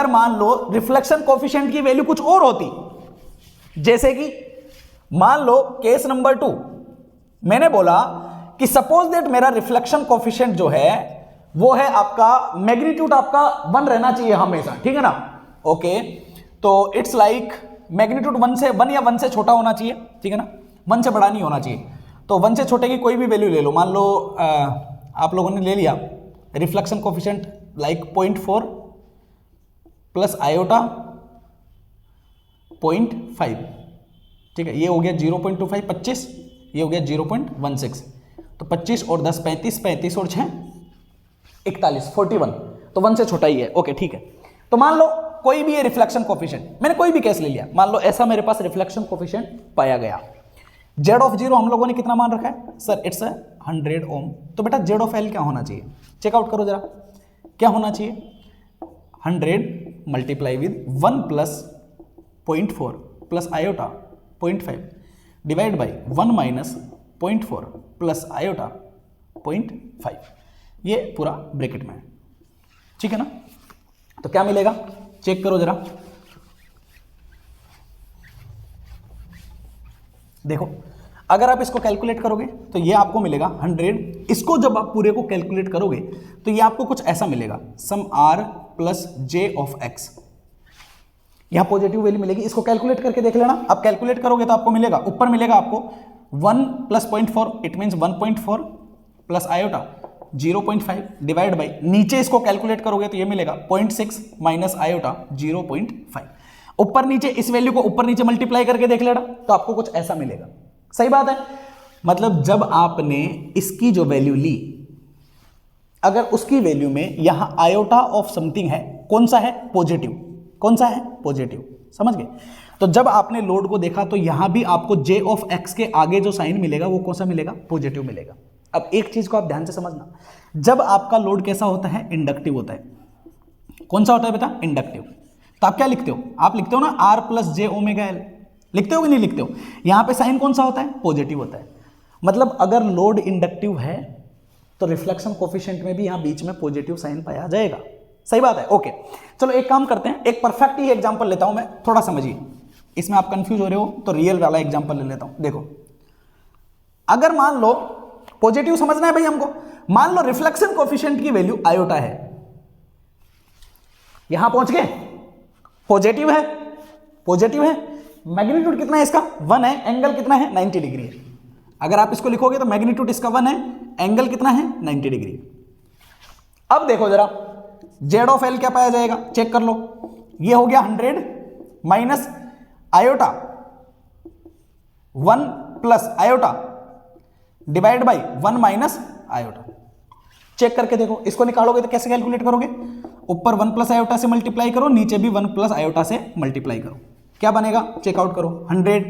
मान लो रिफ्लेक्शन कोफिशिएंट की वैल्यू कुछ और होती, जैसे कि मान लो केस नंबर 2, मैंने बोला कि सपोज दैट मेरा रिफ्लेक्शन कोफिशिएंट जो है वो है आपका मैग्नीट्यूड आपका 1 रहना चाहिए हमेशा, ठीक है ना? ओके, तो इट्स लाइक मैग्नीट्यूड 1 या 1 से छोटा होना चाहिए, ठीक है ना? 1 से बड़ा नहीं होना चाहिए। तो 1 से छोटे की कोई भी वैल्यू ले लो। मान लो आप लोगों ने ले लिया reflection coefficient like 0.4 plus iota 0.5, ठीक है, ये हो गया 0.25, 25, ये हो गया 0.16। तो 25 और 10 35, 35 और 6 41, 41, तो 1 से छोटा ही है। ओके, ठीक है। तो मान लो कोई भी ये रिफ्लेक्शन कोफिशिएंट, मैंने कोई भी केस ले लिया, मान लो ऐसा मेरे पास रिफ्लेक्शन कोफिशिएंट पाया गया। Z ऑफ 0 हम लोगों ने कितना मान रखा है सर? इट्स 100 ओम। तो बेटा Z ऑफ L क्या होना चाहिए? चेकआउट करो जरा, क्या होना चाहिए? 100 multiply with 1 plus 0.4 plus iota 0.5 divide by 1 minus 0.4 plus iota 0.5, ये पूरा ब्रैकेट में है, ठीक है ना। तो क्या मिलेगा चेक करो जरा, देखो अगर आप इसको कैलकुलेट करोगे तो ये आपको मिलेगा 100। इसको जब आप पूरे को कैलकुलेट करोगे तो ये आपको कुछ ऐसा मिलेगा, सम r plus j of x, यहां पॉजिटिव वैल्यू मिलेगी। इसको कैलकुलेट करके देख लेना, आप कैलकुलेट करोगे तो आपको मिलेगा, ऊपर मिलेगा आपको 1 plus 0.4, it means 1.4 plus iota 0.5 divide by, नीचे इसको कैलकुलेट करोगे तो ये मिलेगा 0.6 माइनस आयोटा 0.5। ऊपर नीचे इस वैल्यू को ऊपर नीचे मल्टीप्लाई करके देख लेना तो आपको कुछ ऐसा मिलेगा। सही बात है, मतलब जब आपने इसकी जो वैल्यू ली, अगर उसकी वैल्यू में यहां आयोटा ऑफ समथिंग है, कौन सा है पॉजिटिव, कौन सा है पॉजिटिव, समझ गए। तो जब आपने लोड को देखा तो यहां भी आपको j ऑफ x के आगे जो साइन मिलेगा वो कौन सा मिलेगा, पॉजिटिव मिलेगा। अब एक चीज को आप ध्यान से समझना, जब आपका लोड कैसा होता है, इंडक्टिव होता है। कौन सा होता है बेटा, इंडक्टिव। तो आप क्या लिखते हो, आप लिखते हो ना r प्लस जे ओमेगा एल, लिखते हो कि नहीं लिखते हो। यहां पे साइन कौन सा होता है, पॉजिटिव होता है। मतलब अगर लोड इंडक्टिव है तो रिफ्लेक्शन कोफिशिएंट में भी यहां बीच में पॉजिटिव साइन पाया जाएगा। सही बात है, ओके। चलो एक काम करते हैं, एक परफेक्ट ही एग्जांपल लेता हूं मैं, थोड़ा समझिए। इसमें आप कंफ्यूज हो रहे हो तो रियल वाला एग्जांपल ले लेता हूं। देखो अगर मान लो पॉजिटिव समझना है भाई हमको, मान लो रिफ्लेक्शन कोफिशिएंट की वैल्यू आयोटा है, यहां पहुंच गए, पॉजिटिव है, पॉजिटिव है, मैग्नीट्यूड कितना है इसका 1 है, एंगल कितना है 90 डिग्री है। अगर आप इसको लिखोगे तो मैग्नीट्यूड इसका 1 है, एंगल कितना है 90 डिग्री। अब देखो जरा जेड ऑफ एल क्या पाया जाएगा, चेक कर लो। ये हो गया 100 minus iota 1 plus iota divide by 1 minus iota. Check करके देखो, इसको निकालोगे तो कैसे कैलकुलेट करोगे, ऊपर 1 प्लस आयोटा से मल्टीप्लाई करो, नीचे भी 1 प्लस आयोटा से मल्टीप्लाई करो, क्या बनेगा चेकआउट करो। 100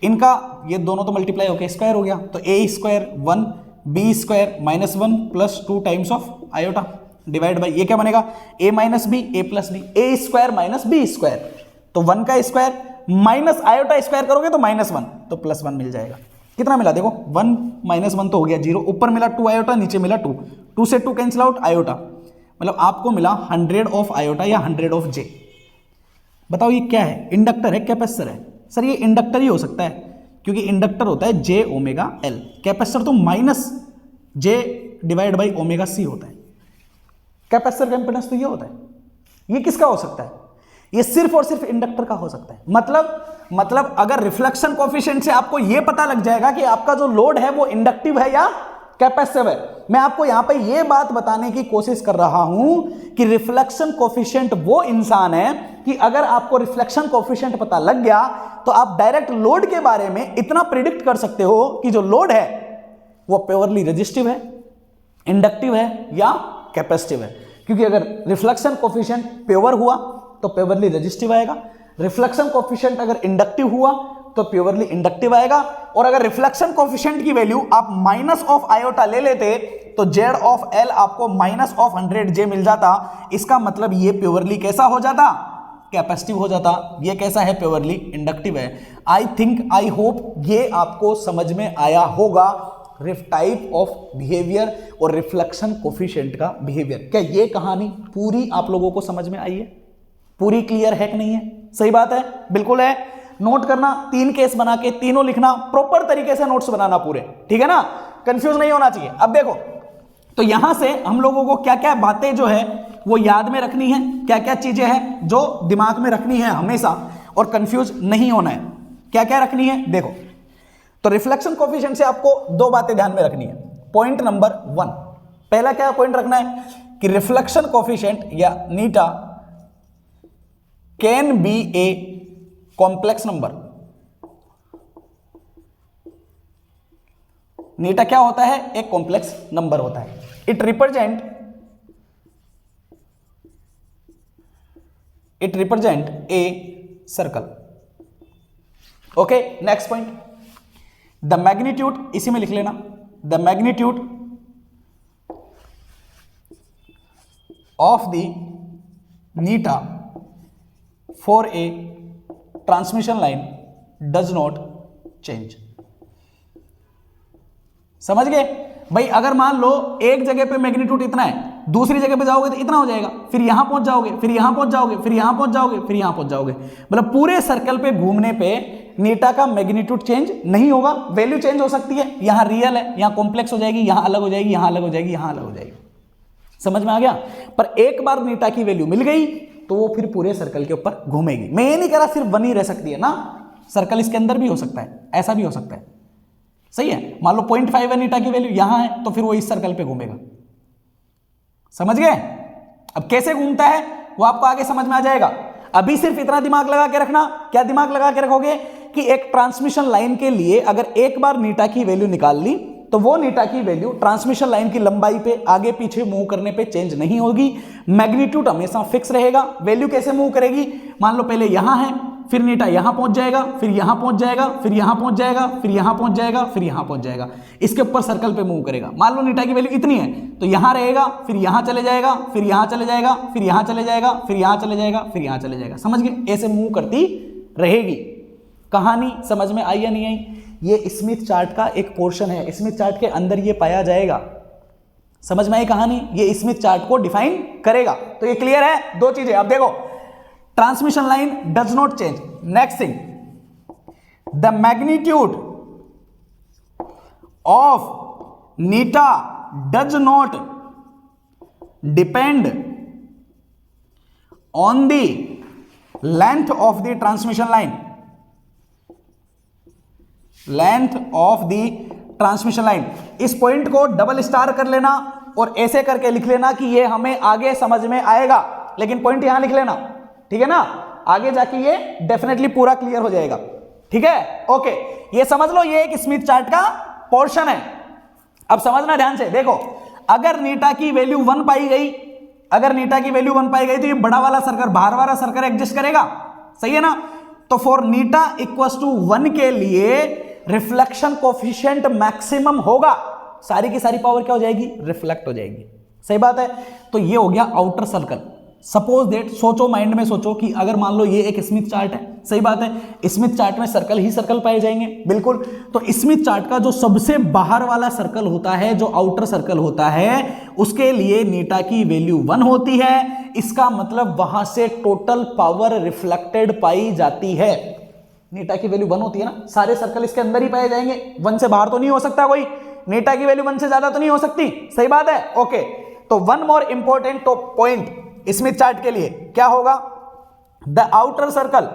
इनका ये दोनों तो मल्टीप्लाई होकर स्क्वायर हो गया, तो a square 1 b square minus 1 plus 2 times of iota divide by, ये क्या बनेगा a minus b, a plus b, a square minus b square, तो 1 का स्क्वायर माइनस आयोटा स्क्वायर करोगे तो -1, तो +1 मिल जाएगा। कितना मिला देखो, 1 माइनस 1 तो हो गया 0, ऊपर मिला 2 आयोटा, नीचे मिला 2, 2 से 2 कैंसिल आउट आयोटा, मतलब आपको मिला 100 ऑफ आयोटा या 100 ऑफ जे। बताओ ये क्या है, इंडक्टर है कैपेसिटर है, सर ये इंडक्टर ही हो सकता है क्योंकि इंडक्टर होता है जे ओमेगा एल, कैपेसिटर तो minus j divide by omega c होता है। कैपेसिटर का इंपेडेंस तो ये होता है, ये किसका हो सकता है, ये सिर्फ और सिर्फ इंडक्टर का हो सकता है। मतलब अगर रिफ्लेक्शन कोफिशिएंट से आपको ये पता लग जाएगा कि आपका जो लोड है वो इंडक्टिव है या कैपेसिटिव है। मैं आपको यहां पे ये बात बताने की कोशिश कर रहा हूं कि रिफ्लेक्शन कोफिशिएंट वो इंसान है कि अगर आपको रिफ्लेक्शन कोफिशिएंट पता लग गया तो आप डायरेक्ट लोड के बारे में इतना प्रिडिक्ट कर सकते हो कि जो लोड है वो प्योरली रेजिस्टिव है, इंडक्टिव है या कैपेसिटिव है। क्योंकि अगर रिफ्लेक्शन कोफिशिएंट प्योर हुआ तो प्योरली रेजिस्टिव आएगा, रिफ्लेक्शन कोफिशिएंट अगर इंडक्टिव हुआ तो प्योरली इंडक्टिव आएगा, और अगर रिफ्लेक्शन कोफिशिएंट की वैल्यू आप माइनस ऑफ आयोटा ले लेते तो जेड ऑफ एल आपको माइनस ऑफ 100 जे मिल जाता। इसका मतलब ये प्योरली कैसा हो जाता, कैपेसिटिव हो जाता। ये कैसा है, प्योरली इंडक्टिव है। आई थिंक आई होप ये आपको समझ में आया होगा टाइप ऑफ बिहेवियर और रिफ्लेक्शन कोफिशिएंट का बिहेवियर। क्या ये कहानी पूरी आप लोगों को समझ में आई है, पूरी क्लियर है कि नहीं है? सही बात है, बिल्कुल है। नोट करना, 3 केस बना के तीनों लिखना, प्रॉपर तरीके से नोट्स बनाना पूरे, ठीक है ना, कंफ्यूज नहीं होना चाहिए। अब देखो तो यहां से हम लोगों को क्या क्या बातें जो है वो याद में रखनी है, क्या क्या चीजें हैं जो दिमाग में रखनी है हमेशा और कंफ्यूज नहीं होना है। क्या क्या रखनी है देखो, तो रिफ्लेक्शन कोफिशिएंट से आपको 2 बातें ध्यान में रखनी है। पॉइंट नंबर 1, पहला क्या पॉइंट रखना है कि रिफ्लेक्शन कोफिशिएंट या नीटा can be a complex number. नीटा क्या होता है, एक कॉम्प्लेक्स नंबर होता है। It represent a circle. Okay, next point, the magnitude, इसी में लिख लेना, द मैग्नीट्यूड ऑफ द नीटा for a transmission line does not change. समझ गए भाई? अगर मान लो एक जगह पे मैग्नीट्यूड इतना है, दूसरी जगह पे जाओगे तो इतना हो जाएगा, फिर यहां पहुंच जाओगे, फिर यहां पहुंच जाओगे, फिर यहां पहुंच जाओगे, फिर यहां पहुंच जाओगे। मतलब पूरे सर्कल पे घूमने पे नीटा का मैग्नीट्यूड चेंज नहीं होगा, वैल्यू चेंज हो सकती है, यहां रियल है, यहां कॉम्प्लेक्स हो जाएगी, यहां अलग हो जाएगी, यहां अलग हो जाएगी, यहां अलग हो जाएगी। समझ में आ गया? पर एक बार नीटा की वैल्यू मिल गई तो वो फिर पूरे सर्कल के ऊपर घूमेगी। मैं ये नहीं कह रहा सिर्फ 1 ही रह सकती है ना, सर्कल इसके अंदर भी हो सकता है, ऐसा भी हो सकता है। सही है? मान लो 0.5 है नीटा की वैल्यू, यहां है तो फिर वो इस सर्कल पे घूमेगा। समझ गए? अब कैसे घूमता है वो आपको आगे समझ में आ जाएगा। अभी सिर्फ इतना दिमाग लगा के रखना। क्या दिमाग लगा के रखोगे? कि एक ट्रांसमिशन लाइन के लिए अगर एक बार नीटा की वैल्यू निकाल ली तो वो नीटा की वैल्यू ट्रांसमिशन लाइन की लंबाई पे आगे पीछे मूव करने पे चेंज नहीं होगी, मैग्नीट्यूड हमेशा फिक्स रहेगा। वैल्यू कैसे मूव करेगी? मान लो पहले यहां है, फिर नीटा यहां पहुंच जाएगा, फिर यहां पहुंच जाएगा, फिर यहां पहुंच जाएगा, फिर यहां पहुंच जाएगा, फिर यहां पहुंच जाएगा। इसके ऊपर सर्कल पे मूव करेगा। मान लो नीटा की वैल्यू इतनी है तो यहां रहेगा, फिर यहां चले जाएगा, फिर यहां चले जाएगा, फिर यहां चले जाएगा, फिर यहां चले जाएगा, फिर यहां चले जाएगा। समझ गए? ऐसे मूव करती रहेगी। कहानी समझ में आई या नहीं आई? ये स्मिथ चार्ट का एक पोर्शन है, स्मिथ चार्ट के अंदर ये पाया जाएगा। समझ में आई कहानी? ये स्मिथ चार्ट को डिफाइन करेगा। तो ये क्लियर है? दो चीजें। अब देखो, transmission line does not change. Next thing, the magnitude of Neeta does not depend on the length of the transmission line. Length of the transmission line. इस पॉइंट को डबल स्टार कर लेना और ऐसे करके लिख लेना कि ये हमें आगे समझ में आएगा, लेकिन पॉइंट यहां लिख लेना, ठीक है ना? आगे जाके ये डेफिनेटली पूरा क्लियर हो जाएगा। ठीक है? ओके, ये समझ लो, ये एक स्मिथ चार्ट का पोर्शन है। अब समझना ध्यान से। देखो, अगर नीटा की वैल्यू 1 पाई गई, अगर नीटा की वैल्यू 1 पाई गई तो ये बड़ा वाला सर्कल, बाहर वाला सर्कल एग्जिस्ट करेगा। सही है ना? तो फॉर नीटा इक्वल्स टू 1 के लिए रिफ्लेक्शन कोफिशिएंट मैक्सिमम होगा। सारी की सारी पावर क्या हो जाएगी? रिफ्लेक्ट हो जाएगी। सही बात है? तो ये हो गया आउटर सर्कल। सपोज दैट, सोचो, माइंड में सोचो कि अगर मान लो ये एक स्मिथ चार्ट है। सही बात है? स्मिथ चार्ट में सर्कल ही सर्कल पाए जाएंगे। बिल्कुल। तो स्मिथ चार्ट का जो सबसे बाहर वाला सर्कल होता है, जो आउटर सर्कल होता है, उसके लिए नीटा की वैल्यू 1 होती है। इसका मतलब वहां से टोटल पावर रिफ्लेक्टेड पाई जाती है। नीटा की वैल्यू 1 होती है ना, सारे सर्कल इसके अंदर ही पाए जाएंगे, 1 से बाहर तो नहीं हो सकता कोई। नीटा की वैल्यू 1 से ज्यादा तो नहीं हो सकती। सही बात है? ओके, तो 1 मोर इंपॉर्टेंट तो पॉइंट स्मिथ चार्ट के लिए क्या होगा? The outer circle,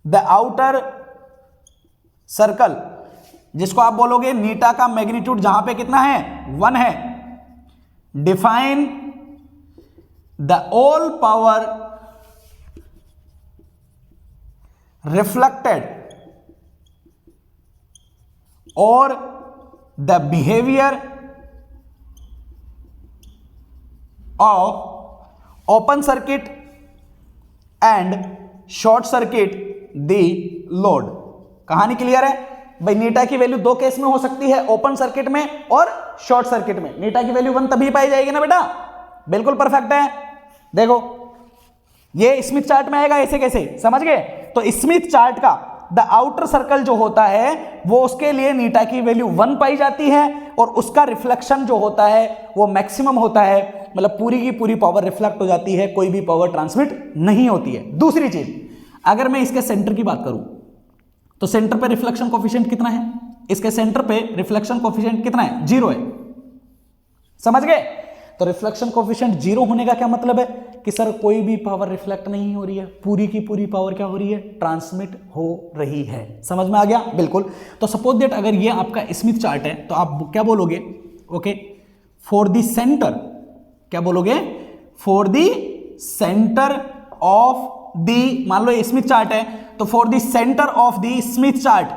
the outer circle, जिसको आप बोलोगे नीटा का मैग्नीट्यूड जहां पे कितना है? 1 है। Define the all power reflected और the behaviour of open circuit and short circuit the load. कहानी क्लियर है भाई? नीटा की वैल्यू 2 केस में हो सकती है, ओपन सर्किट में और शॉर्ट सर्किट में। नीटा की वैल्यू 1 तभी पाई जाएगी ना बेटा? बिल्कुल परफेक्ट है। देखो, ये स्मिथ चार्ट में आएगा ऐसे कैसे, समझ गए? तो स्मिथ चार्ट का द आउटर सर्कल जो होता है वो, उसके लिए नीटा की वैल्यू 1 पाई जाती है और उसका रिफ्लेक्शन जो होता है वो मैक्सिमम होता है। मतलब पूरी की पूरी पावर रिफ्लेक्ट हो जाती है, कोई भी पावर ट्रांसमिट नहीं होती है। दूसरी चीज, अगर मैं इसके सेंटर की बात करूं तो सेंटर पे रिफ्लेक्शन कोफिशिएंट कितना है? इसके सेंटर पे रिफ्लेक्शन कोफिशिएंट कितना है? 0 है। समझ गए? तो रिफ्लेक्शन कोफिशिएंट 0 होने का क्या मतलब है? कि सर कोई भी पावर रिफ्लेक्ट नहीं हो रही है, पूरी की पूरी पावर क्या हो रही है? ट्रांसमिट हो रही है। समझ में आ गया? बिल्कुल। तो सपोज दैट अगर ये आपका स्मिथ चार्ट है तो आप क्या बोलोगे? ओके, फॉर द सेंटर, क्या बोलोगे? For the centre of the, मान लो ये स्मिथ चार्ट है तो for the centre of the Smith chart,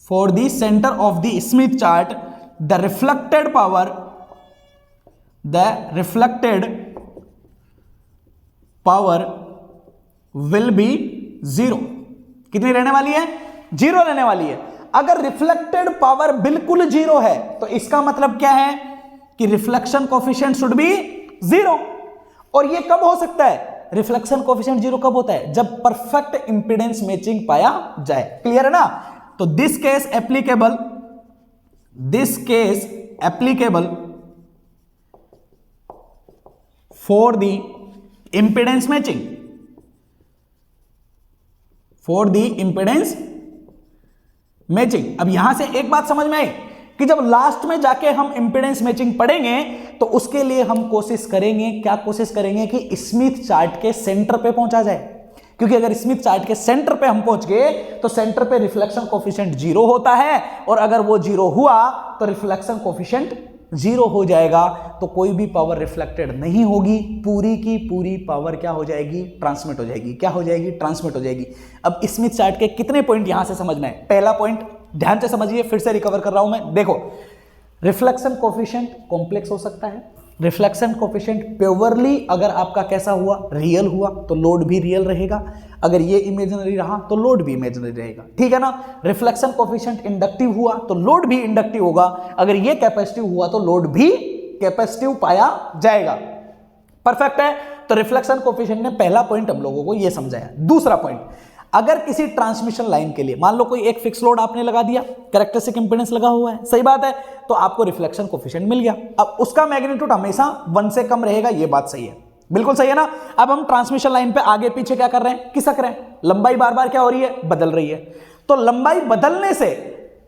for the centre of the Smith chart the reflected power, the reflected power will be 0। कितनी रहने वाली है? 0 रहने वाली है। अगर रिफ्लेक्टेड पावर बिल्कुल 0 है तो इसका मतलब क्या है? कि रिफ्लेक्शन कोफिशिएंट शुड बी 0। और ये कब हो सकता है? रिफ्लेक्शन कोएफिशिएंट 0 कब होता है? जब परफेक्ट इंपीडेंस मैचिंग पाया जाए। क्लियर है ना? तो this case applicable for the impedance matching. अब यहां से एक बात समझ में आई कि जब लास्ट में जाके हम इंपीडेंस मैचिंग पढ़ेंगे तो उसके लिए हम कोशिश करेंगे कि स्मिथ चार्ट के सेंटर पे पहुंचा जाए, क्योंकि अगर स्मिथ चार्ट के सेंटर पे हम पहुंच गए तो सेंटर पे रिफ्लेक्शन कोएफिशिएंट 0 होता है, और अगर वो 0 हुआ तो रिफ्लेक्शन कोएफिशिएंट 0 हो जाएगा, तो कोई भी पावर रिफ्लेक्टेड नहीं होगी, पूरी की पूरी पावर क्या हो जाएगी? ट्रांसमिट हो जाएगी। क्या हो जाएगी? ट्रांसमिट हो जाएगी। अब स्मिथ चार्ट के कितने पॉइंट यहां से समझ में आए? पहला पॉइंट ध्यान से समझिए, फिर से रिकवर कर रहा हूं मैं। देखो, रिफ्लेक्शन कोएफिशिएंट कॉम्प्लेक्स हो सकता है। रिफ्लेक्शन कोएफिशिएंट प्योरली अगर आपका कैसा हुआ? रियल हुआ, तो लोड भी रियल रहेगा। अगर ये इमेजिनरी रहा तो लोड भी इमेजिनरी रहेगा। ठीक है ना? रिफ्लेक्शन कोएफिशिएंट इंडक्टिव हुआ तो लोड भी इंडक्टिव होगा। अगर ये कैपेसिटिव हुआ तो लोड भी कैपेसिटिव पाया जाएगा। परफेक्ट है। तो रिफ्लेक्शन कोएफिशिएंट ने पहला पॉइंट हम लोगों को ये समझाया। दूसरा पॉइंट, अगर किसी ट्रांसमिशन लाइन के लिए मान लो कोई एक फिक्स लोड आपने लगा दिया, कैरेक्टरिस्टिक इंपीडेंस लगा हुआ है, सही बात है, तो आपको रिफ्लेक्शन कोएफिशिएंट मिल गया। अब उसका मैग्नीट्यूड हमेशा 1 से कम रहेगा, ये बात सही है, बिल्कुल सही है ना? अब हम ट्रांसमिशन लाइन पे आगे पीछे क्या कर रहे हैं? खिसक रहे हैं। लंबाई बार बार क्या हो रही है? बदल रही है। तो लंबाई बदलने से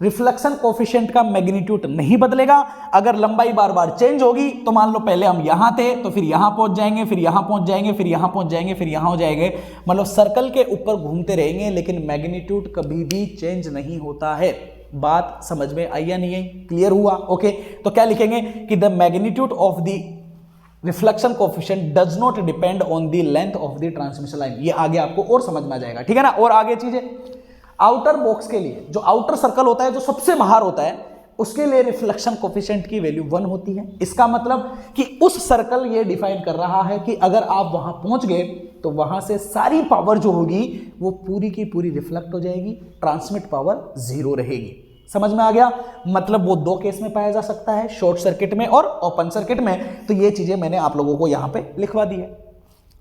रिफ्लेक्शन कोएफिशिएंट का मैग्नीट्यूड नहीं बदलेगा। अगर लंबाई बार बार चेंज होगी तो मान लो पहले हम यहां थे तो फिर यहां पहुंच जाएंगे, फिर यहां पहुंच जाएंगे, फिर यहां पहुंच जाएंगे, फिर यहां हो जाएंगे, मतलब सर्कल के ऊपर घूमते रहेंगे, लेकिन मैग्नीट्यूड कभी भी चेंज नहीं होता है। बात समझ में आई या नहीं आई? क्लियर हुआ? ओके। तो क्या लिखेंगे कि the magnitude of the reflection coefficient does not depend on the length of the transmission line. ये आगे आपको और समझ में आ जाएगा। ठीक है ना? और आगे चीजें, आउटर बॉक्स के लिए, जो आउटर सर्कल होता है, जो सबसे बाहर होता है, उसके लिए रिफ्लेक्शन कोएफिशिएंट की वैल्यू 1 होती है। इसका मतलब कि उस सर्कल ये डिफाइन कर रहा है कि अगर आप वहां पहुंच गए तो वहां से सारी पावर जो होगी वो पूरी की पूरी रिफ्लेक्ट हो जाएगी, ट्रांसमिट पावर 0 रहेगी। समझ में आ गया? मतलब वो 2 केस में पाया जा सकता है, शॉर्ट सर्किट में और ओपन सर्किट में। तो ये चीजें मैंने आप लोगों को यहां पे लिखवा दी है।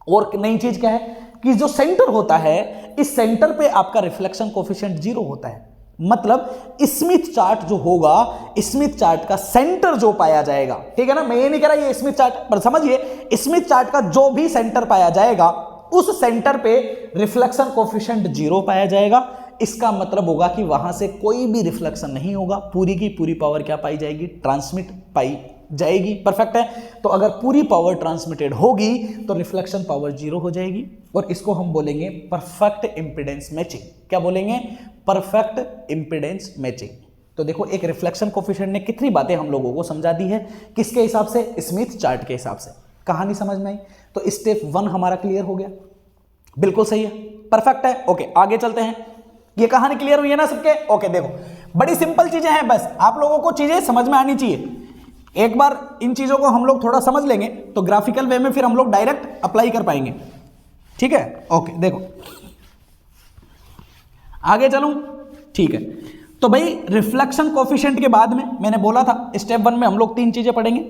और नई चीज क्या है कि जो सेंटर होता है, इस सेंटर पे आपका रिफ्लेक्शन कोएफिशिएंट 0 होता है। मतलब स्मिथ चार्ट जो होगा, स्मिथ चार्ट का सेंटर जो पाया जाएगा, ठीक है ना? मैं ये नहीं कह रहा ये स्मिथ चार्ट, पर समझिए स्मिथ चार्ट का जो भी सेंटर पाया जाएगा, उस सेंटर पे रिफ्लेक्शन कोएफिशिएंट 0 पाया जाएगा। इसका मतलब होगा कि वहां से कोई भी रिफ्लेक्शन नहीं होगा, पूरी की पूरी पावर क्या पाई जाएगी? ट्रांसमिट पाई जाएगी। परफेक्ट है। तो अगर पूरी पावर ट्रांसमिटेड होगी तो रिफ्लेक्शन पावर 0 हो जाएगी, और इसको हम बोलेंगे परफेक्ट इंपीडेंस मैचिंग। क्या बोलेंगे? Perfect impedance matching. तो देखो, एक रिफ्लेक्शन कोएफिशिएंट ने कितनी बातें हम लोगों को समझा दी है, किसके हिसाब से? स्मिथ चार्ट के हिसाब से। कहानी समझ में आई? तो स्टेप 1 हमारा क्लियर हो गया, बिल्कुल सही है, परफेक्ट है। ओके, आगे चलते हैं। ये कहानी क्लियर हुई है ना सबके? ओके, देखो बड़ी सिंपल चीजें हैं, बस आप लोगों को चीजें समझ में आनी चाहिए। एक बार इन चीजों को हम लोग थोड़ा समझ लेंगे तो ग्राफिकल वे में फिर हम लोग डायरेक्ट अप्लाई कर पाएंगे। ठीक है? ओके, देखो आगे चलूं? ठीक है। तो भाई रिफ्लेक्शन कोएफिशिएंट के बाद में मैंने बोला था स्टेप 1 में हम लोग 3 चीजें पढ़ेंगे।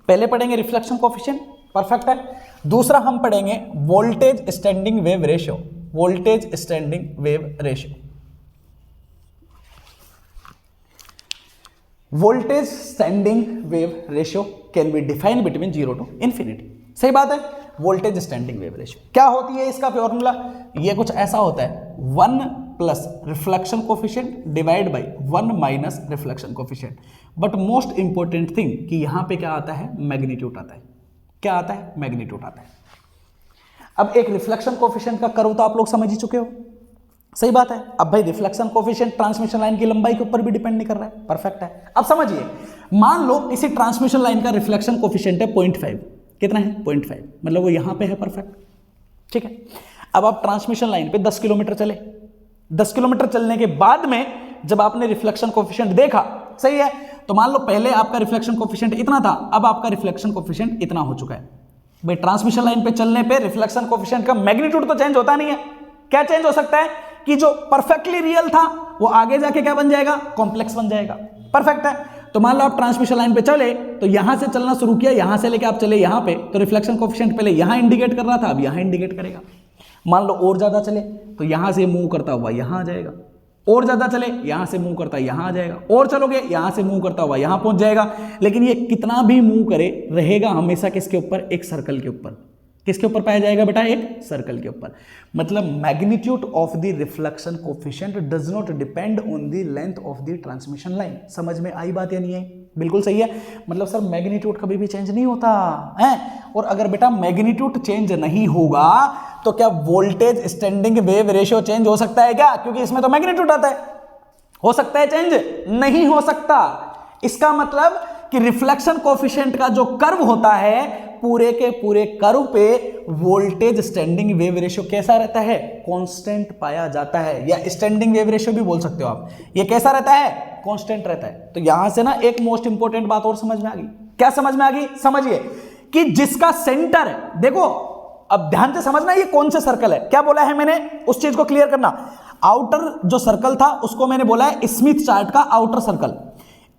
पहले पढ़ेंगे रिफ्लेक्शन कोएफिशिएंट, परफेक्ट है। दूसरा हम पढ़ेंगे voltage standing wave ratio, voltage standing wave ratio. Voltage standing wave ratio can be defined between 0 to infinity. सही बात है। वोल्टेज स्टैंडिंग वेव रेशियो क्या होती है? इसका फॉर्मूला ये कुछ ऐसा होता है, 1 plus reflection coefficient divide by 1 minus reflection coefficient. But most important thing कि यहां पे क्या आता है? मैग्नीट्यूड आता है। क्या आता है? मैग्नीट्यूड आता है। अब एक रिफ्लेक्शन कोएफिशिएंट का कर्व तो आप लोग समझ ही चुके हो, सही बात है। अब भाई रिफ्लेक्शन कोएफिशिएंट ट्रांसमिशन लाइन की लंबाई के ऊपर भी डिपेंड नहीं कर रहा है, परफेक्ट है। अब समझिए, मान लो किसी ट्रांसमिशन लाइन का रिफ्लेक्शन कोएफिशिएंट है 0.5, कितना है? 0.5, मतलब वो यहां पे है, परफेक्ट, ठीक है। अब आप ट्रांसमिशन लाइन पे 10 किलोमीटर चले, 10 किलोमीटर चलने के बाद में जब आपने रिफ्लेक्शन कोएफिशिएंट देखा, सही है, तो मान लो पहले आपका रिफ्लेक्शन कोएफिशिएंट इतना था, अब आपका रिफ्लेक्शन कोएफिशिएंट इतना हो चुका है। भाई ट्रांसमिशन लाइन पे चलने पे रिफ्लेक्शन कोएफिशिएंट का मैग्नीट्यूड तो चेंज होता नहीं है। क्या चेंज हो सकता है कि जो परफेक्टली रियल था वो आगे जाके क्या बन जाएगा? कॉम्प्लेक्स बन जाएगा, परफेक्ट है। तो मान लो आप ट्रांसमिशन लाइन पे चले, तो यहां से चलना शुरू किया, यहां से लेके आप चले यहां पे, तो रिफ्लेक्शन कोएफिशिएंट पहले यहां इंडिकेट कर रहा था, अब यहां इंडिकेट करेगा। मान लो और ज्यादा चले तो यहां से मूव करता हुआ यहां आ जाएगा, और ज्यादा चले यहां से मूव करता यहां आ जाएगा, और चलोगे यहां से मूव करता हुआ यहां पहुंच जाएगा। लेकिन ये कितना भी मूव करे रहेगा हमेशा किसके ऊपर? एक सर्कल के ऊपर। किसके ऊपर पाया जाएगा बेटा? एक सर्कल के ऊपर। मतलब magnitude of the reflection coefficient does not depend on the length of the transmission line. समझ में आई बात या नहीं आई? बिल्कुल सही है। मतलब सर मैग्नीट्यूड कभी भी चेंज नहीं होता है, और अगर बेटा मैग्नीट्यूड चेंज नहीं होगा तो क्या voltage standing wave ratio change हो सकता है क्या? क्योंकि इसमें तो मैग्नीट्यूड आता है। हो सकता है चेंज? नहीं हो सकता। इसका मतलब कि रिफ्लेक्शन कोएफिशिएंट का जो कर्व होता है, पूरे के पूरे कर्व पे वोल्टेज स्टैंडिंग वेव रेशियो कैसा रहता है? कांस्टेंट पाया जाता है, या स्टैंडिंग वेव रेशियो भी बोल सकते हो आप। ये कैसा रहता है? कांस्टेंट रहता है। तो यहां से ना एक मोस्ट इंपॉर्टेंट बात और समझ में आ गई। क्या समझ में आ गई? समझिए कि जिसका सेंटर है, देखो अब ध्यान से समझना ये कौन सा सर्कल है। क्या बोला है मैंने? उस चीज को क्लियर करना। आउटर जो सर्कल था उसको मैंने बोला है स्मिथ चार्ट का आउटर सर्कल।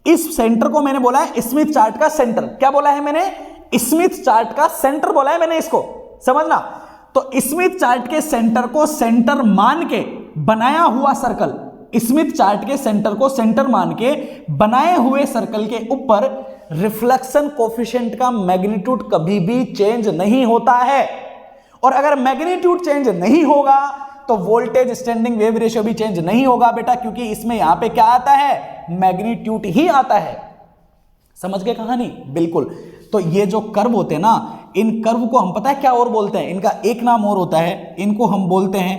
इस सेंटर को मैंने बोला है स्मिथ चार्ट का सेंटर। क्या बोला है मैंने? स्मिथ चार्ट का सेंटर बोला है मैंने, इसको समझना। तो स्मिथ चार्ट के सेंटर को सेंटर मान के बनाया हुआ सर्कल, स्मिथ चार्ट के सेंटर को सेंटर मान के बनाए हुए सर्कल के ऊपर रिफ्लेक्शन कोएफिशिएंट का मैग्नीट्यूड कभी भी चेंज नहीं होता है। और अगर मैग्नीट्यूड चेंज नहीं होगा तो वोल्टेज स्टैंडिंग वेव रेशियो भी चेंज नहीं होगा बेटा, क्योंकि इसमें यहां पे क्या आता है? मैग्नीट्यूड ही आता है। समझ गए कहानी? बिल्कुल। तो ये जो कर्व होते हैं ना, इन कर्व को हम पता है क्या और बोलते हैं? इनका एक नाम और होता है, इनको हम बोलते हैं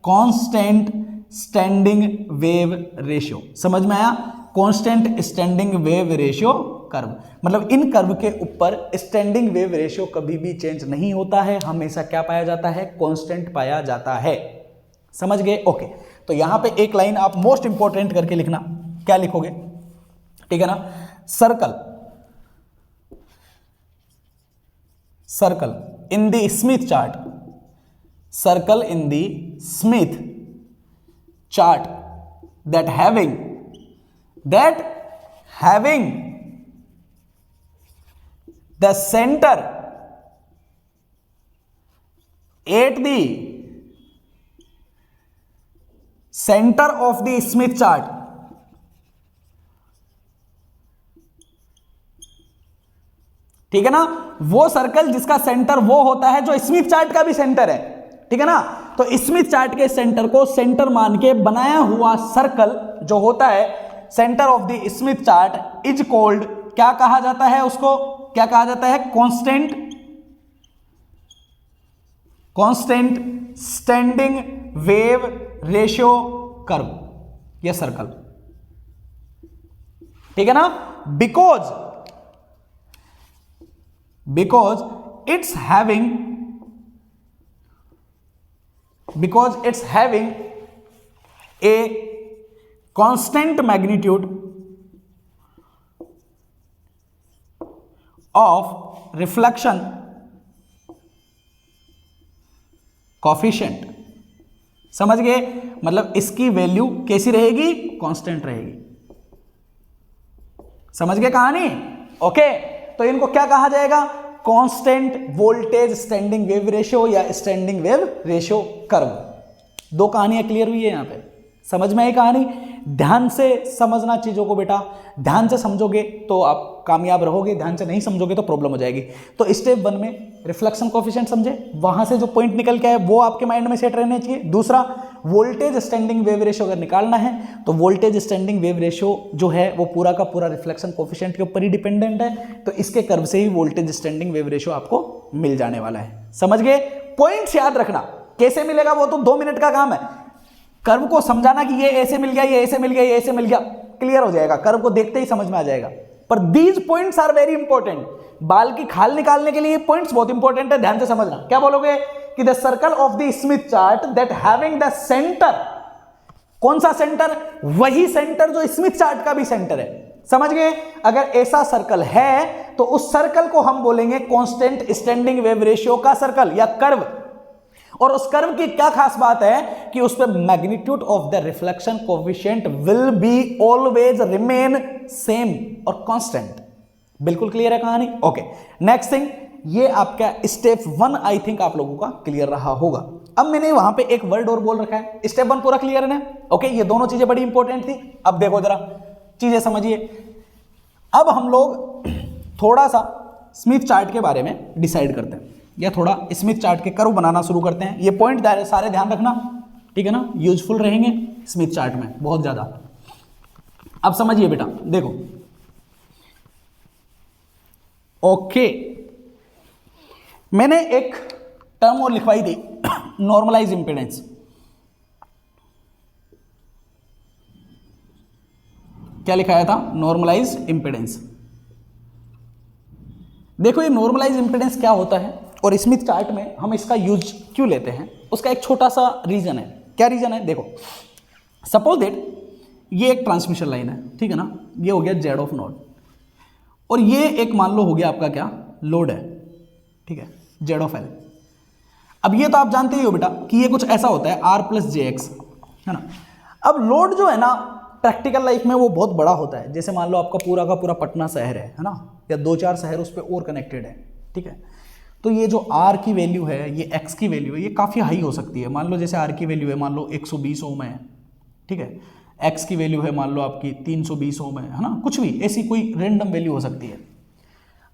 कांस्टेंट स्टैंडिंग वेव रेशियो। समझ में आया? Constant standing wave ratio curve. मतलब इन कर्व के ऊपर स्टैंडिंग वेव रेशियो कभी भी चेंज नहीं होता है, हमेशा क्या पाया जाता है? कांस्टेंट पाया जाता है। समझ गए? ओके। तो यहां पे एक लाइन आप मोस्ट इंपॉर्टेंट करके लिखना। क्या लिखोगे? ठीक है ना? Circle in the Smith chart, circle in the Smith chart that having the center at the center of the Smith chart, ठीक है ना? वो सर्कल जिसका सेंटर वो होता है जो स्मिथ चार्ट का भी सेंटर है, ठीक है ना? तो स्मिथ चार्ट के सेंटर को सेंटर मान के बनाया हुआ सर्कल जो होता है centre of the Smith chart is called, क्या कहा जाता है उसको? क्या कहा जाता है? Constant standing wave ratio curve, यह सर्कल, ठीक है ना? Because it's having a constant magnitude of reflection coefficient। समझ गए? मतलब इसकी वैल्यू कैसी रहेगी? कांस्टेंट रहेगी। समझ गए कहानी? ओके। तो इनको क्या कहा जाएगा? Constant voltage standing wave ratio या स्टैंडिंग वेव रेशियो कर्व। दो कहानियां क्लियर हुई है यहां पे। समझ में आई कहानी? ध्यान से समझना चीजों को बेटा, ध्यान से समझोगे तो आप कामयाब रहोगे, ध्यान से नहीं समझोगे तो प्रॉब्लम हो जाएगी। तो स्टेप 1 में रिफ्लेक्शन कोएफिशिएंट समझे, वहां से जो पॉइंट निकल के आए वो आपके माइंड में सेट रहने चाहिए। दूसरा, वोल्टेज स्टैंडिंग वेव रेशियो अगर निकालना है तो वोल्टेज स्टैंडिंग वेव रेशियो जो है वो पूरा का पूरा रिफ्लेक्शन कोएफिशिएंट के ऊपर ही डिपेंडेंट है, तो इसके कर्व से ही वोल्टेज स्टैंडिंग वेव रेशियो आपको मिल जाने वाला है। समझ गए? पॉइंट्स याद रखना, कैसे मिलेगा वो तो 2 मिनट का काम है। कर्व को समझाना कि ये ऐसे मिल गया, ये ऐसे मिल गया, ये ऐसे मिल गया, क्लियर हो जाएगा, कर्व को देखते ही समझ में आ जाएगा। पर these points are very important. बाल की खाल निकालने के लिए ये पॉइंट्स बहुत इंपॉर्टेंट है, ध्यान से समझना। क्या बोलोगे? कि the circle of the Smith chart that having the centre, कौन सा सेंटर? वही सेंटर जो स्मिथ चार्ट का भी सेंटर है। समझ गए? अगर ऐसा सर्कल है तो उस सर्कल को हम बोलेंगे कांस्टेंट स्टैंडिंग वेव रेशियो का सर्कल या कर्व। और उस कर्व की क्या खास बात है कि उस पे magnitude of the reflection coefficient will be always remain same और कांस्टेंट। बिल्कुल क्लियर है कहानी? ओके, नेक्स्ट थिंग, ये आपका स्टेप 1 आई थिंक आप लोगों का क्लियर रहा होगा। अब मैंने वहां पे एक वर्ड और बोल रखा है, स्टेप 1 पूरा क्लियर है ना? ओके, ये दोनों चीजें बड़ी इंपॉर्टेंट थी। अब देखो जरा चीजें समझिए। अब हम लोग थोड़ा सा स्मिथ चार्ट के बारे में डिसाइड करते हैं, या थोड़ा स्मिथ चार्ट के कर्व बनाना शुरू करते हैं। ये पॉइंट सारे ध्यान रखना, ठीक है ना? यूजफुल रहेंगे स्मिथ चार्ट में बहुत ज्यादा। अब समझिए बेटा, देखो ओके, मैंने एक टर्म और लिखवाई थी, नॉर्मलाइज इंपेडेंस। क्या लिखाया था? Normalise impedance. देखो ये नॉर्मलाइज इंपेडेंस क्या होता है और स्मिथ चार्ट में हम इसका यूज क्यों लेते हैं, उसका एक छोटा सा रीजन है। क्या रीजन है? देखो, सपोज दैट ये एक ट्रांसमिशन लाइन है, ठीक है ना? ये हो गया जेड ऑफ नोड, और ये एक मान लो हो गया आपका क्या, लोड है, ठीक है, जेड ऑफ एल। अब ये तो आप जानते ही हो बेटा कि ये कुछ ऐसा होता है आर प्लस जे एक्स, है ना? अब लोड जो है ना प्रैक्टिकल लाइफ में वो बहुत बड़ा होता है। जैसे मान लो आपका पूरा का पूरा पटना शहर है ना, या 2-4 शहर उस पर और कनेक्टेड है, ठीक है? तो ये जो आर की वैल्यू है, ये एक्स की वैल्यू है, ये काफ़ी हाई हो सकती है। मान लो जैसे आर की वैल्यू है मान लो 120 ओम है, ठीक है? एक्स की वैल्यू है मान लो आपकी 320 ओम है ना? कुछ भी ऐसी कोई रेंडम वैल्यू हो सकती है।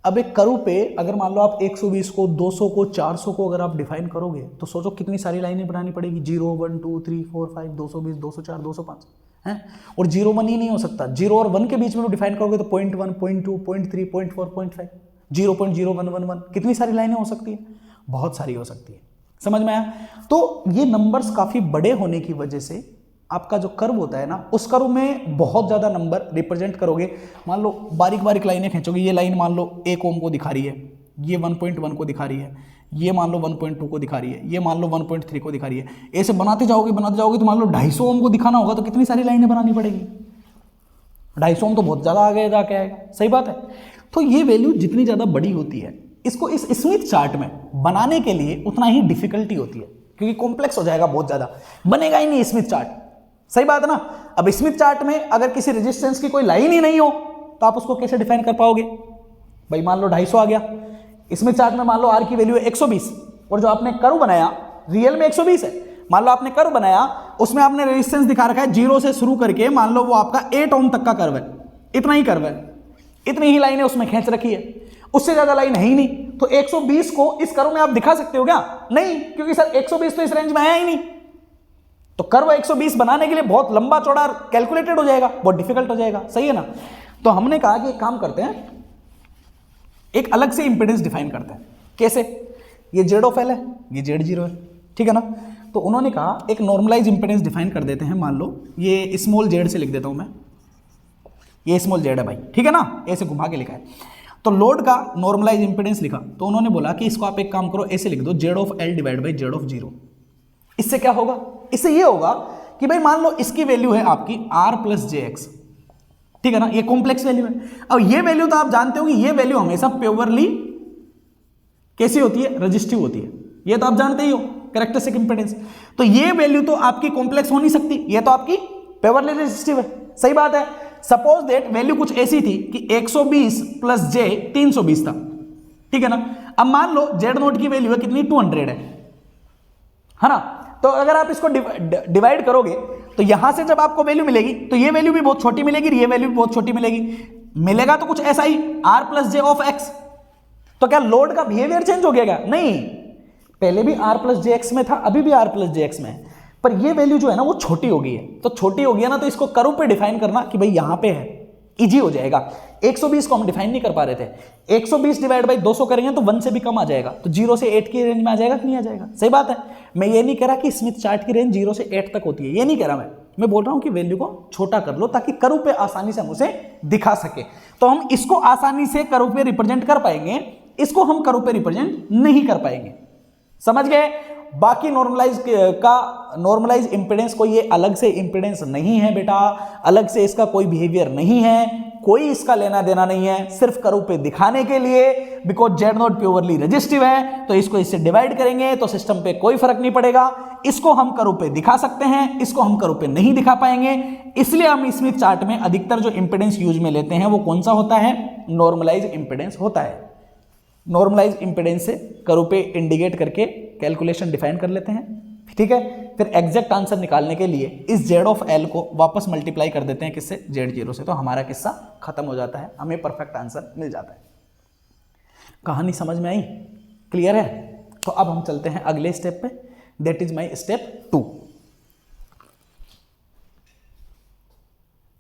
अब एक कर्व पे अगर मान लो आप 120 को, 200 को, 400 को अगर आप डिफाइन करोगे तो सोचो कितनी सारी लाइनें बनानी पड़ेगी। 0, 1, 2, 3, 4, 5, 220, 204, 205 हैं, और 0, 1 ही नहीं हो सकता। 0 और 1 के बीच में तो डिफाइन करोगे तो 0.1, 0.2, 0.3, 0.4, 0.5, 0.0111, कितनी सारी लाइनें हो सकती है? बहुत सारी हो सकती है। समझ में आया? तो ये नंबर्स काफ़ी बड़े होने की वजह से आपका जो कर्व होता है ना, उस कर्व में बहुत ज़्यादा नंबर रिप्रेजेंट करोगे। मान लो बारीक बारीक लाइनें खींचोगे, ये लाइन मान लो 1 ओम को दिखा रही है, ये 1.1 को दिखा रही है, ये मान लो 1.2 को दिखा रही है, ये मान लो 1.3 को दिखा रही है। ऐसे बनाते जाओगे तो मान लो 250 ओम को दिखाना होगा तो कितनी सारी लाइनें बनानी पड़ेगी? 250 ओम तो बहुत ज़्यादा आगे जाके आएगा। सही बात है? तो ये वैल्यू जितनी ज़्यादा बड़ी होती है, इसको इस स्मिथ चार्ट में बनाने के लिए उतना ही डिफिकल्टी होती है, क्योंकि कॉम्प्लेक्स हो जाएगा, बहुत ज़्यादा बनेगा ही नहीं स्मिथ चार्ट। सही बात है ना? अब स्मिथ चार्ट में अगर किसी रेजिस्टेंस की कोई लाइन ही नहीं हो तो आप उसको कैसे डिफाइन कर पाओगे? भाई मान लो 250 आ गया, स्मिथ चार्ट में मान लो आर की वैल्यू है 120, और जो आपने कर्व बनाया रियल में 120 है। मान लो आपने कर्व बनाया, उसमें आपने रेजिस्टेंस दिखा रखा है 0 से शुरू करके, मान लो वो आपका 8 ओम तक का कर्व है, इतना ही कर्व है, इतनी ही लाइनें उसमें खींच रखी है, उससे ज्यादा लाइन है ही नहीं। तो 120 को इस कर्व में आप दिखा सकते हो क्या? नहीं, क्योंकि सर 120 तो इस रेंज में है ही नहीं। तो कर्व 120 बनाने के लिए बहुत लंबा चौड़ा कैलकुलेटेड हो जाएगा, बहुत डिफिकल्ट हो जाएगा। सही है ना? तो हमने कहा कि एक काम करते हैं, एक अलग से इंपेडेंस डिफाइन करते हैं। कैसे? ये जेड ऑफ एल है, ये जेड जीरो है, ठीक है ना? तो उन्होंने कहा एक नॉर्मलाइज इंपेडेंस डिफाइन कर देते हैं। मान लो ये स्मॉल जेड से लिख देता हूं मैं, ये स्मॉल जेड है भाई, ठीक है ना? ऐसे घुमा के लिखा है। तो लोड का नॉर्मलाइज इंपेडेंस लिखा, तो उन्होंने बोला कि इसको आप एक काम करो, ऐसे लिख दो, Z of L divide by Z of zero. इससे क्या होगा? इससे ये होगा कि भाई मान लो इसकी वैल्यू है आपकी आर प्लस जे एक्स, ठीक है ना? ये कॉम्प्लेक्स वैल्यू है। अब ये वैल्यू तो आप जानते हो कि ये वैल्यू हमेशा प्योरली कैसी होती है? रेजिस्टिव होती है। ये तो आप जानते ही हो, कैरेक्टरिस्टिक इंपेडेंस। तो ये वैल्यू तो आपकी कॉम्प्लेक्स हो नहीं सकती, ये तो आपकी प्योरली रेजिस्टिव है। सही बात है? सपोज दैट वैल्यू कुछ ऐसी थी कि 120 प्लस जे 320 था, ठीक है ना? अब मान लो जेड नोट की वैल्यू है कितनी? 200 है ना? तो अगर आप इसको डिवाइड करोगे तो यहां से जब आपको वैल्यू मिलेगी तो ये वैल्यू भी बहुत छोटी मिलेगी, ये वैल्यू भी बहुत छोटी मिलेगी। मिलेगा तो कुछ ऐसा ही, R plus j of x. तो क्या लोड का बिहेवियर चेंज हो गया क्या? नहीं, पहले भी आर प्लस जे एक्स में था, अभी भी आर प्लस जे एक्स में है, पर ये वैल्यू जो है ना वो छोटी हो गई है। तो छोटी हो गई है ना, तो इसको कर्व पे डिफाइन करना कि भाई यहां पे है, इजी हो जाएगा। 120 को हम डिफाइन नहीं कर पा रहे थे, 120 डिवाइड बाई 200 करेंगे तो 1 से भी कम आ जाएगा, तो 0 से 8 की रेंज में आ जाएगा कि नहीं आ जाएगा? सही बात है? मैं ये नहीं कह रहा कि स्मिथ चार्ट की रेंज 0 से 8 तक होती है, ये नहीं कह रहा मैं बोल रहा हूं कि वैल्यू को छोटा कर लो ताकि कर्व पे आसानी से हम उसे दिखा सके। तो हम इसको आसानी से कर्व पे रिप्रेजेंट कर पाएंगे, इसको हम कर्व पे रिप्रेजेंट नहीं कर पाएंगे। समझ गए? बाकी नॉर्मलाइज इंपेडेंस कोई ये अलग से इंपेडेंस नहीं है बेटा, अलग से इसका कोई बिहेवियर नहीं है, कोई इसका लेना देना नहीं है, सिर्फ कर्व पे दिखाने के लिए, because Z not purely resistive है, तो इसको इससे डिवाइड करेंगे तो सिस्टम पे कोई फर्क नहीं पड़ेगा। इसको हम कर्व पे दिखा सकते हैं, इसको हम कर्व पे नहीं दिखा पाएंगे, इसलिए हम स्मिथ चार्ट में अधिकतर जो इंपेडेंस यूज में लेते हैं वो कौन सा होता है, नॉर्मलाइज इंपेडेंस होता है। नॉर्मलाइज इंपेडेंस से कर्व पे इंडिकेट करके कैलकुलेशन डिफाइन कर लेते हैं, ठीक है। फिर एग्जैक्ट आंसर निकालने के लिए इस जेड ऑफ एल को वापस मल्टीप्लाई कर देते हैं किससे, जेड जीरो से, तो हमारा किस्सा खत्म हो जाता है, हमें परफेक्ट आंसर मिल जाता है। कहानी समझ में आई, क्लियर है? तो अब हम चलते हैं अगले स्टेप पे, दैट इज माई स्टेप 2।